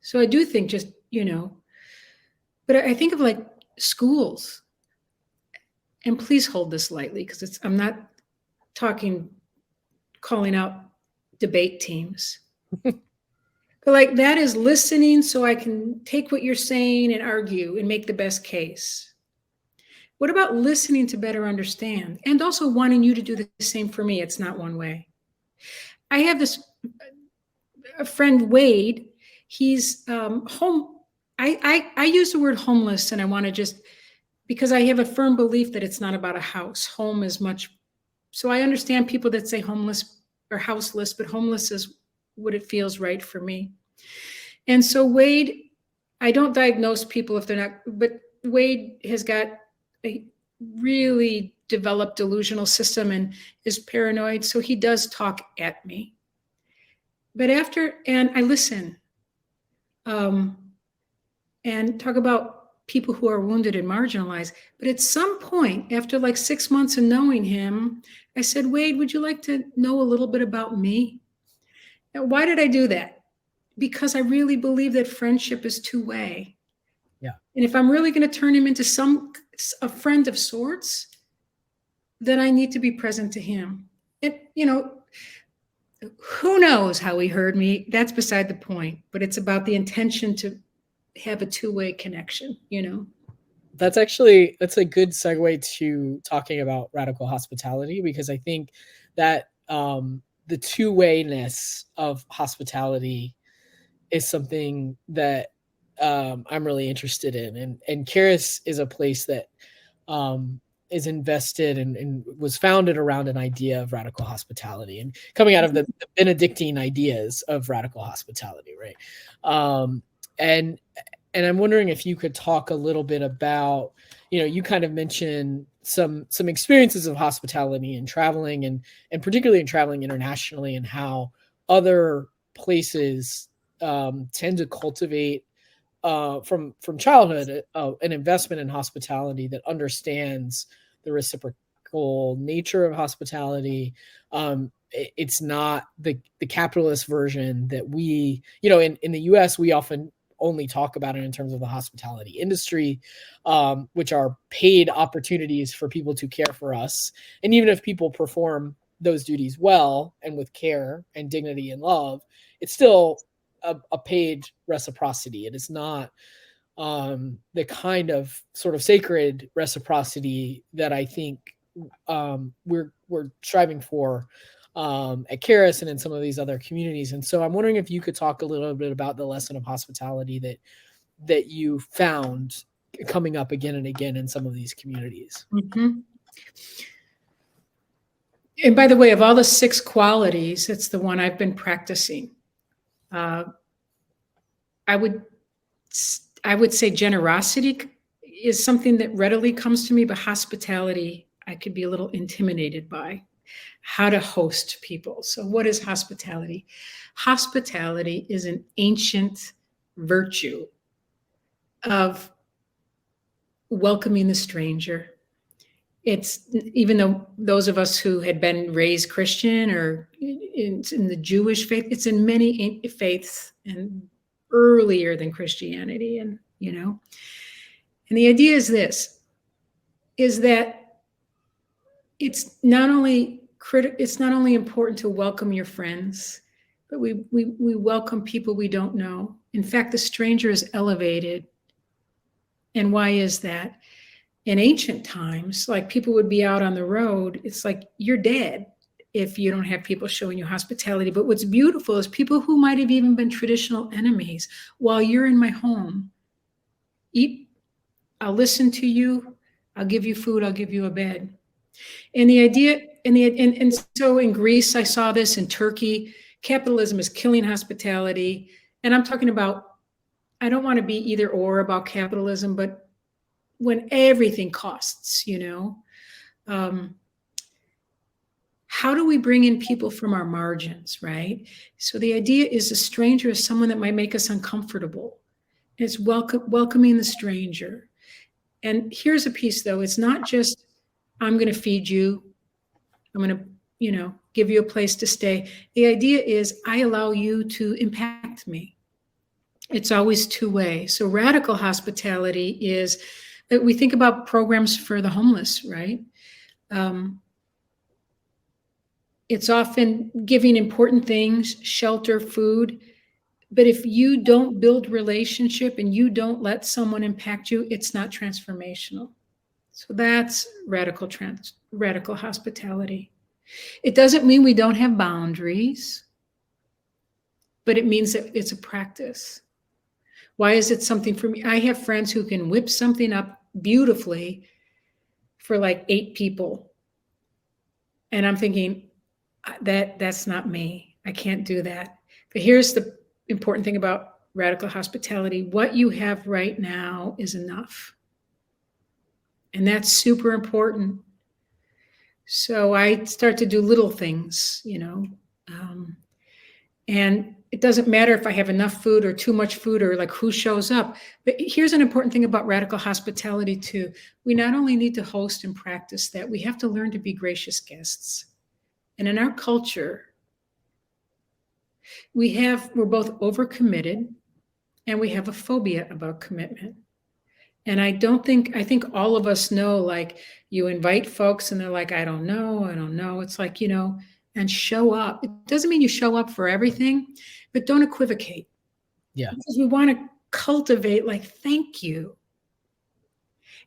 So I do think just, you know, but I think of like schools, and please hold this lightly because I'm not talking calling out debate teams. But like that is listening so I can take what you're saying and argue and make the best case. What about listening to better understand and also wanting you to do the same for me? It's not one way. I have this a friend, Wade. He's home. I use the word homeless, and I want to just because I have a firm belief that it's not about a house. Home is much. So I understand people that say homeless or houseless, but homeless is what it feels right for me. And so Wade, I don't diagnose people if they're not, but Wade has got a really developed delusional system and is paranoid. So he does talk at me. But after, and I listen um, and talk about people who are wounded and marginalized. But at some point, after like 6 months of knowing him, I said, Wade, would you like to know a little bit about me? Now, why did I do that? Because I really believe that friendship is two-way. Yeah. And if I'm really going to turn him into a friend of sorts, then I need to be present to him. It, you know, who knows how he heard me? That's beside the point. But it's about the intention to have a two-way connection, you know? That's a good segue to talking about radical hospitality, because I think that the two-wayness of hospitality is something that I'm really interested in, and Charis is a place that is invested and was founded around an idea of radical hospitality and coming out of the Benedictine ideas of radical hospitality, right? And I'm wondering if you could talk a little bit about, you know, you kind of mentioned some experiences of hospitality and traveling, and particularly in traveling internationally, and how other places tend to cultivate from childhood an investment in hospitality that understands the reciprocal nature of hospitality. It's not the capitalist version that we, you know, in the U.S. we often only talk about it in terms of the hospitality industry, which are paid opportunities for people to care for us. And even if people perform those duties well and with care and dignity and love, it's still a paid reciprocity. It is not the kind of sort of sacred reciprocity that I think we're striving for at Charis and in some of these other communities. And so I'm wondering if you could talk a little bit about the lesson of hospitality that you found coming up again and again in some of these communities. Mm-hmm. And by the way, of all the 6 qualities, it's the one I've been practicing. I would say generosity is something that readily comes to me, but hospitality, I could be a little intimidated by. How to host people. So what is hospitality? Hospitality is an ancient virtue of welcoming the stranger. It's, even though those of us who had been raised Christian or in the Jewish faith, it's in many faiths and earlier than Christianity. And, and the idea is this, is that it's not only important to welcome your friends, but we welcome people we don't know. In fact, the stranger is elevated. And why is that? In ancient times, like, people would be out on the road. It's like you're dead if you don't have people showing you hospitality. But what's beautiful is people who might have even been traditional enemies, while you're in my home, eat, I'll listen to you, I'll give you food, I'll give you a bed. And the idea, and so in Greece, I saw this, in Turkey, capitalism is killing hospitality. And I'm talking about, I don't want to be either or about capitalism, but when everything costs, how do we bring in people from our margins, right? So the idea is a stranger is someone that might make us uncomfortable. It's welcoming the stranger. And here's a piece, though. It's not just, I'm going to feed you, I'm going to, give you a place to stay. The idea is I allow you to impact me. It's always two-way. So radical hospitality is, we think about programs for the homeless, right? It's often giving important things, shelter, food. But if you don't build relationship and you don't let someone impact you, it's not transformational. So that's radical hospitality. It doesn't mean we don't have boundaries, but it means that it's a practice. Why is it something for me? I have friends who can whip something up beautifully for like 8 people. And I'm thinking, that's not me. I can't do that. But here's the important thing about radical hospitality. What you have right now is enough. And that's super important. So I start to do little things, and it doesn't matter if I have enough food or too much food or like who shows up. But here's an important thing about radical hospitality too. We not only need to host and practice that, we have to learn to be gracious guests. And in our culture, we're both overcommitted and we have a phobia about commitment. And I think all of us know, like, you invite folks and they're like, I don't know. It's like, and show up. It doesn't mean you show up for everything, but don't equivocate. Yeah. Because we want to cultivate, like, thank you.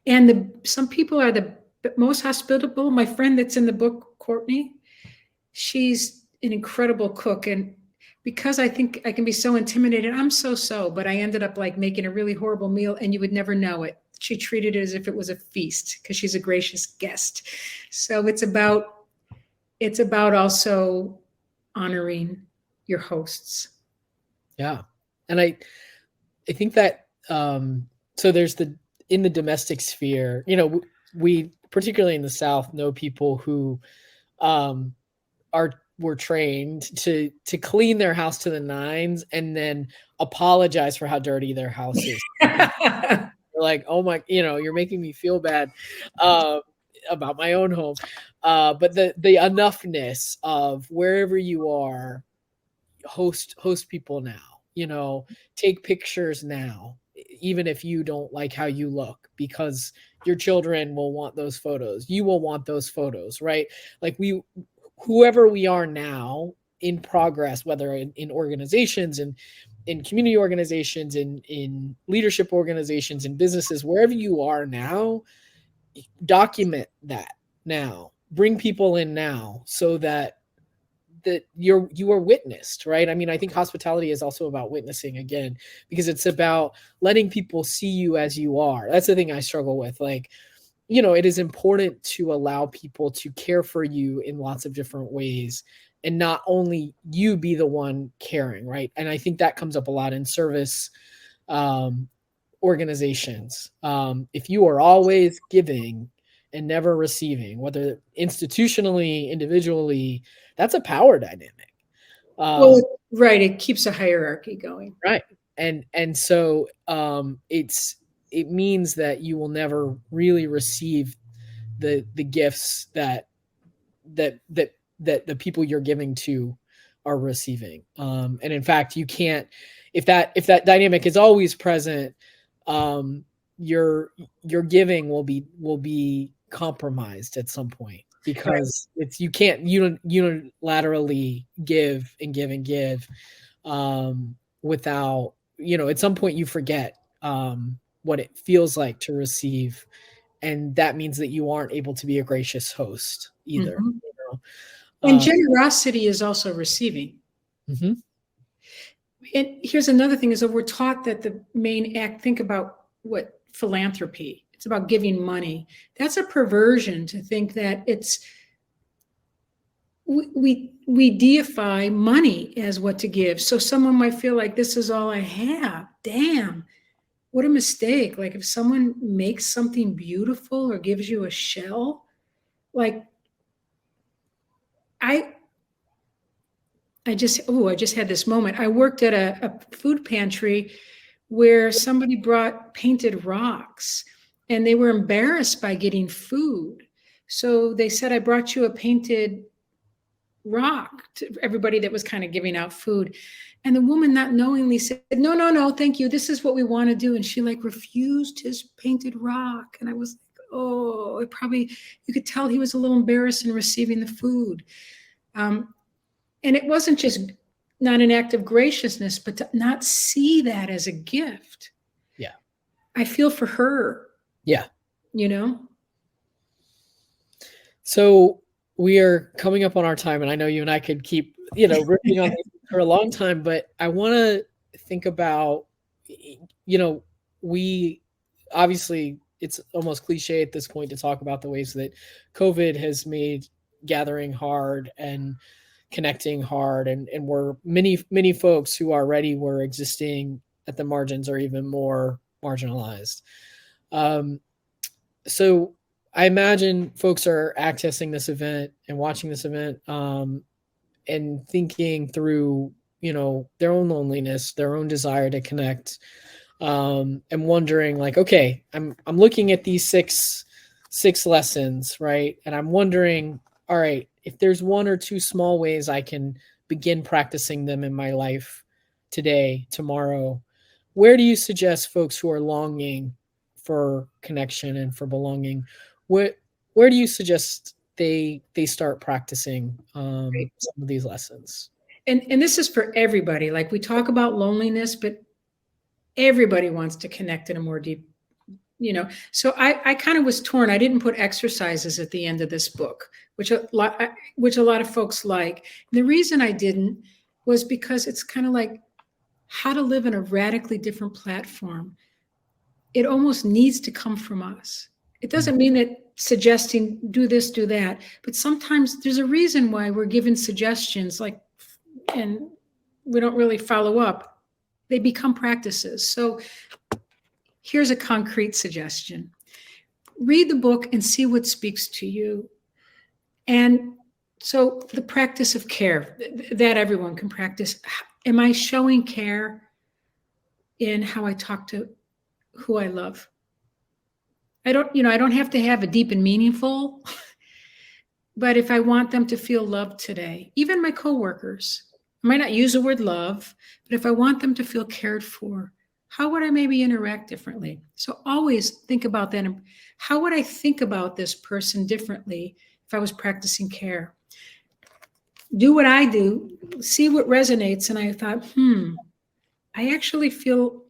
And some people are the most hospitable. My friend that's in the book, Courtney, she's an incredible cook. And because I think I can be so intimidated, but I ended up like making a really horrible meal and you would never know it. She treated it as if it was a feast because she's a gracious guest. So it's about also honoring your hosts. Yeah. And I think that, so there's in the domestic sphere, we particularly in the South know people who, were trained to clean their house to the nines and then apologize for how dirty their house is. They're like, oh my, you're making me feel bad about my own home. But the enoughness of wherever you are, host people now. take pictures now, even if you don't like how you look, because your children will want those photos. You will want those photos, right? Like whoever we are now in progress, whether in organizations and in community organizations, in leadership organizations, in businesses, wherever you are now, document that now. Bring people in now so that you are witnessed, right? I mean, I think hospitality is also about witnessing again, because it's about letting people see you as you are. That's the thing I struggle with. Like, it is important to allow people to care for you in lots of different ways, and not only you be the one caring, right? And I think that comes up a lot in service organizations. If you are always giving and never receiving, whether institutionally, individually, that's a power dynamic. Well, right. It keeps a hierarchy going. Right. And so it means that you will never really receive the gifts that the people you're giving to are receiving. And in fact, you can't, if that dynamic is always present, your giving will be compromised at some point, because you can't unilaterally give and give and give without, at some point you forget what it feels like to receive, and that means that you aren't able to be a gracious host either. Mm-hmm. And generosity is also receiving. Mm-hmm. And here's another thing, is that we're taught that the main act, think about what philanthropy, it's about giving money. That's a perversion to think that we deify money as what to give. So someone might feel like, this is all I have. Damn, what a mistake. Like if someone makes something beautiful or gives you a shell, like I just had this moment. I worked at a food pantry where somebody brought painted rocks, and they were embarrassed by getting food. So they said, I brought you a painted rock, to everybody that was kind of giving out food. And the woman, not knowingly, said, no, thank you. This is what we want to do. And she refused his painted rock. And I was like, oh, you could tell he was a little embarrassed in receiving the food. And it wasn't just not an act of graciousness, but to not see that as a gift. Yeah. I feel for her. Yeah. So we are coming up on our time, and I know you and I could keep, ripping on this for a long time, but I want to think about, we obviously, it's almost cliche at this point to talk about the ways that COVID has made gathering hard and connecting hard, and were many folks who already were existing at the margins are even more marginalized. So I imagine folks are accessing this event and watching this event and thinking through, their own loneliness, their own desire to connect, and wondering like, okay, I'm looking at these six lessons, right? And I'm wondering, all right, if there's one or two small ways I can begin practicing them in my life today, tomorrow, where do you suggest folks who are longing for connection and for belonging, where do you suggest they start practicing some of these lessons? And this is for everybody. Like we talk about loneliness, but everybody wants to connect in a more deep, So I kind of was torn. I didn't put exercises at the end of this book, which a lot of folks like. And the reason I didn't was because it's kind of like how to live in a radically different platform. It almost needs to come from us. It doesn't mean that suggesting do this, do that, but sometimes there's a reason why we're given suggestions and we don't really follow up. They become practices. So here's a concrete suggestion. Read the book and see what speaks to you. And so the practice of care that everyone can practice. Am I showing care in how I talk to who I love? I don't have to have a deep and meaningful, but if I want them to feel loved today, even my coworkers, I might not use the word love, but if I want them to feel cared for, how would I maybe interact differently? So always think about that. How would I think about this person differently if I was practicing care? Do what I do, see what resonates. And I thought, I actually feel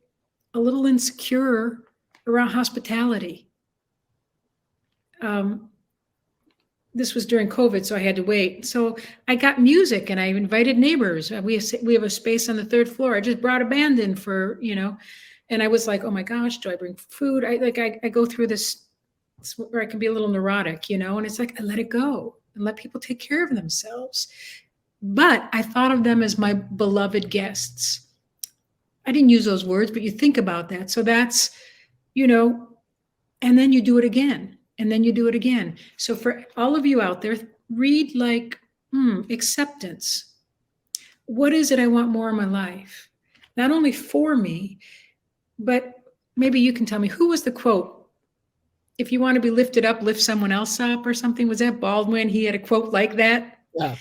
a little insecure around hospitality. This was during COVID, so I had to wait. So I got music and I invited neighbors. We have a space on the third floor. I just brought a band in for, and I was like, oh my gosh, do I bring food? I go through this where I can be a little neurotic, and it's like, I let it go and let people take care of themselves. But I thought of them as my beloved guests. I didn't use those words, but you think about that. So that's, and then you do it again. And then you do it again. So for all of you out there, read like acceptance. What is it I want more in my life? Not only for me, but maybe you can tell me, who was the quote? If you want to be lifted up, lift someone else up or something. Was that Baldwin? He had a quote like that. Yeah.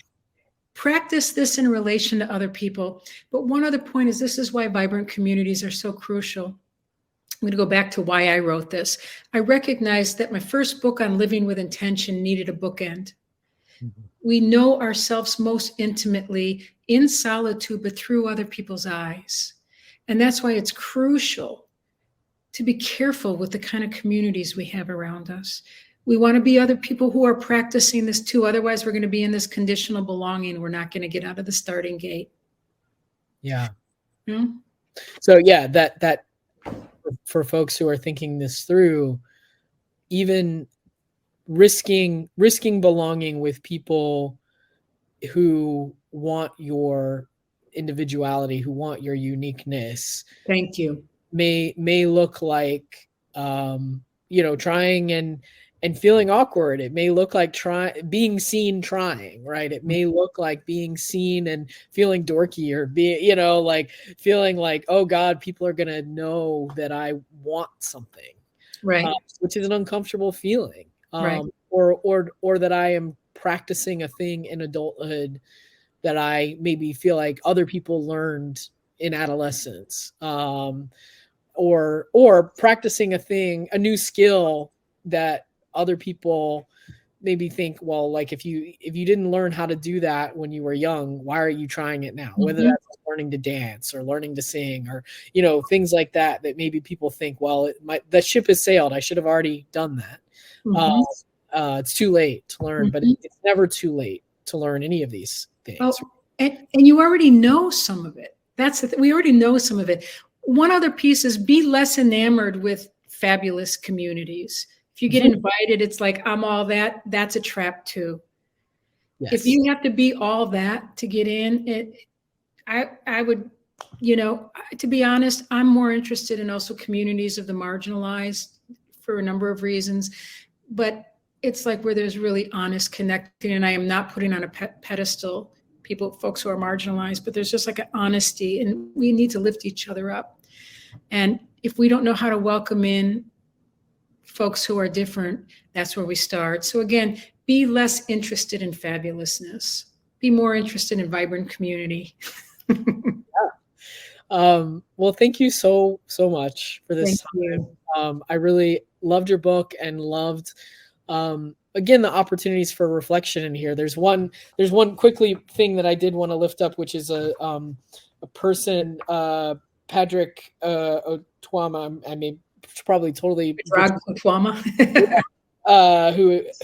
Practice this in relation to other people. But one other point is, this is why vibrant communities are so crucial. I'm going to go back to why I wrote this. I recognized that my first book on living with intention needed a bookend. Mm-hmm. We know ourselves most intimately in solitude, but through other people's eyes. And that's why it's crucial to be careful with the kind of communities we have around us. We want to be other people who are practicing this too. Otherwise, we're going to be in this conditional belonging. We're not going to get out of the starting gate. Yeah. So yeah, that for folks who are thinking this through, even risking belonging with people who want your individuality, who want your uniqueness. Thank you. May look like, trying and feeling awkward. It may look like being seen trying, right? It may look like being seen and feeling dorky, or like feeling like, oh God, people are going to know that I want something, right? Which is an uncomfortable feeling, right? Or that I am practicing a thing in adulthood that I maybe feel like other people learned in adolescence, or practicing a new skill that other people maybe think, well, like if you didn't learn how to do that when you were young, why are you trying it now? Mm-hmm. Whether that's learning to dance or learning to sing, or things like that maybe people think, well, the ship has sailed, I should have already done that. Mm-hmm. It's too late to learn. Mm-hmm. But it's never too late to learn any of these things. Oh, and you already know some of it. We already know some of it. One other piece is, be less enamored with fabulous communities. If you get invited, it's like, I'm all that. That's a trap too. Yes. If you have to be all that to get in, I would, to be honest, I'm more interested in also communities of the marginalized for a number of reasons. But it's like where there's really honest connecting, and I am not putting on a pedestal folks who are marginalized, but there's just like an honesty, and we need to lift each other up. And if we don't know how to welcome in folks who are different, that's where we start. So again, be less interested in fabulousness. Be more interested in vibrant community. Well, thank you so much for this time. I really loved your book and loved, again, the opportunities for reflection in here. There's one quickly thing that I did want to lift up, which is a person, Patrick Otwama. I mean, probably totally Otwama,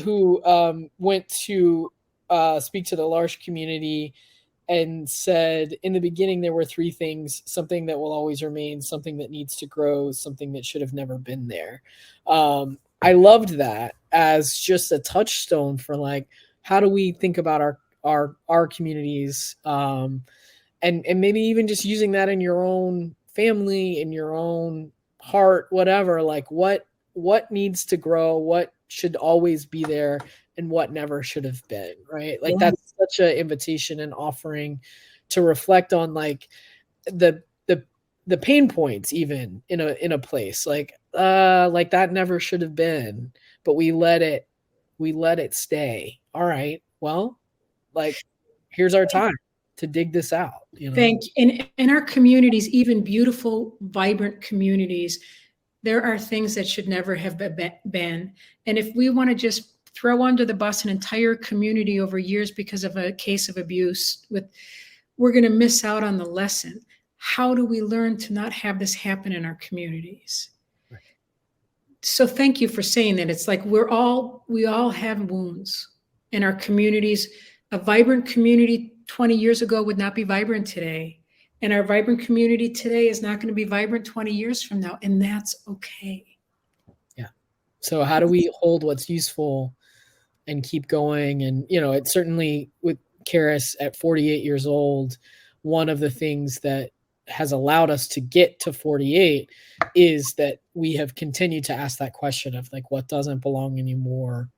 who went to speak to the L'Arche community and said, in the beginning, there were three things: something that will always remain, something that needs to grow, something that should have never been there. I loved that as just a touchstone for like, how do we think about our communities, and maybe even just using that in your own family, in your own heart, whatever, like what needs to grow, what should always be there, and what never should have been, right? Like, that's such an invitation and offering to reflect on like the pain points, even in a place like that never should have been, but we let it stay. All right, well, like, here's our time. dig this out, you know? Thank you. In our communities, even beautiful, vibrant communities, there are things that should never have been. And if we want to just throw under the bus an entire community over years because of a case of abuse, we're going to miss out on the lesson. How do we learn to not have this happen in our communities? Right. So thank you for saying that. It's like we all have wounds in our communities. A vibrant community 20 years ago would not be vibrant today. And our vibrant community today is not going to be vibrant 20 years from now. And that's okay. Yeah. So how do we hold what's useful and keep going? And, you know, it's certainly with Charis at 48 years old, one of the things that has allowed us to get to 48 is that we have continued to ask that question of like, what doesn't belong anymore?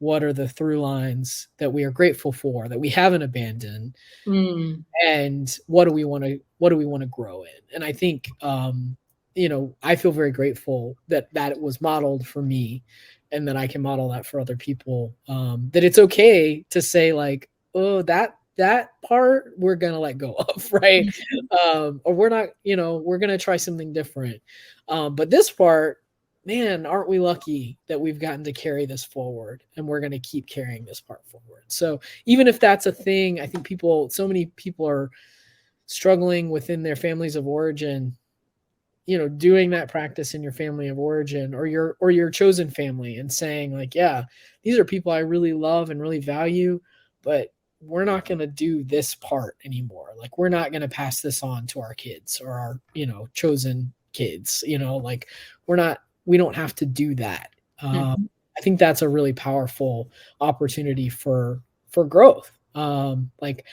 What are the through lines that we are grateful for, that we haven't abandoned? And what do we want to grow in? And I think, you know, I feel very grateful that it was modeled for me and that I can model that for other people. That it's okay to say like, oh, that part we're going to let go of, right? Or we're not, you know, we're going to try something different. But this part, man, aren't we lucky that we've gotten to carry this forward, and we're going to keep carrying this part forward. So even if that's a thing, I think so many people are struggling within their families of origin, you know, doing that practice in your family of origin or your chosen family and saying like, yeah, these are people I really love and really value, but we're not going to do this part anymore. Like, we're not going to pass this on to our kids or our, you know, chosen kids, you know, like we don't have to do that. I think that's a really powerful opportunity for growth. Like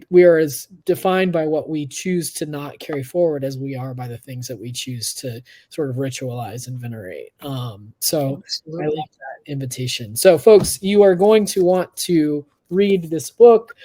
we are as defined by what we choose to not carry forward as we are by the things that we choose to sort of ritualize and venerate. So Absolutely. I love that invitation. So folks, you are going to want to read this book.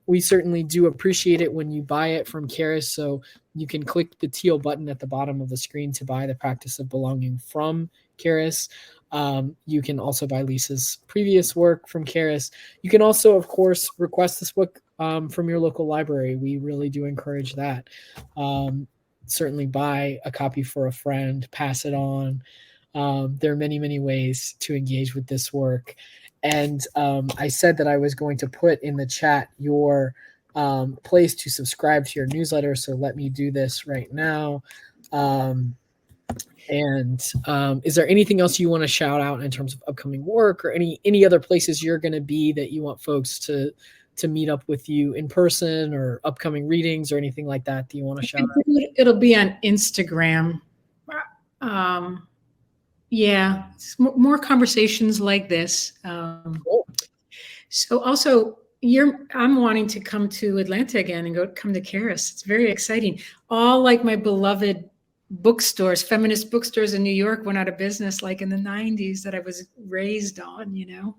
We certainly do appreciate it when you buy it from Charis. So you can click the teal button at the bottom of the screen to buy The Practice of Belonging from Charis. You can also buy Lisa's previous work from Charis. You can also, of course, request this book from your local library. We really do encourage that. Certainly buy a copy for a friend, pass it on. There are many, many ways to engage with this work. And I said that I was going to put in the chat your place to subscribe to your newsletter. So let me do this right now. And is there anything else you want to shout out in terms of upcoming work or any other places you're going to be that you want folks to meet up with you in person, or upcoming readings or anything like that you want to shout out? It'll be on Instagram. Yeah, more conversations like this. Cool. So also, I'm wanting to come to Atlanta again and come to Charis. It's very exciting. All like my beloved bookstores, feminist bookstores in New York went out of business like in the 90s that I was raised on, you know.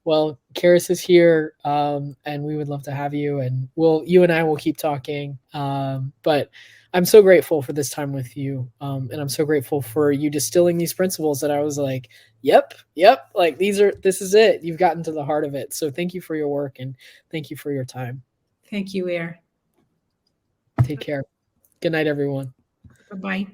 Well, Charis is here, and we would love to have you, and you and I will keep talking. But I'm so grateful for this time with you. And I'm so grateful for you distilling these principles that I was like, yep. Like this is it. You've gotten to the heart of it. So thank you for your work, and thank you for your time. Thank you, Air. Take care. Good night, everyone. Bye-bye.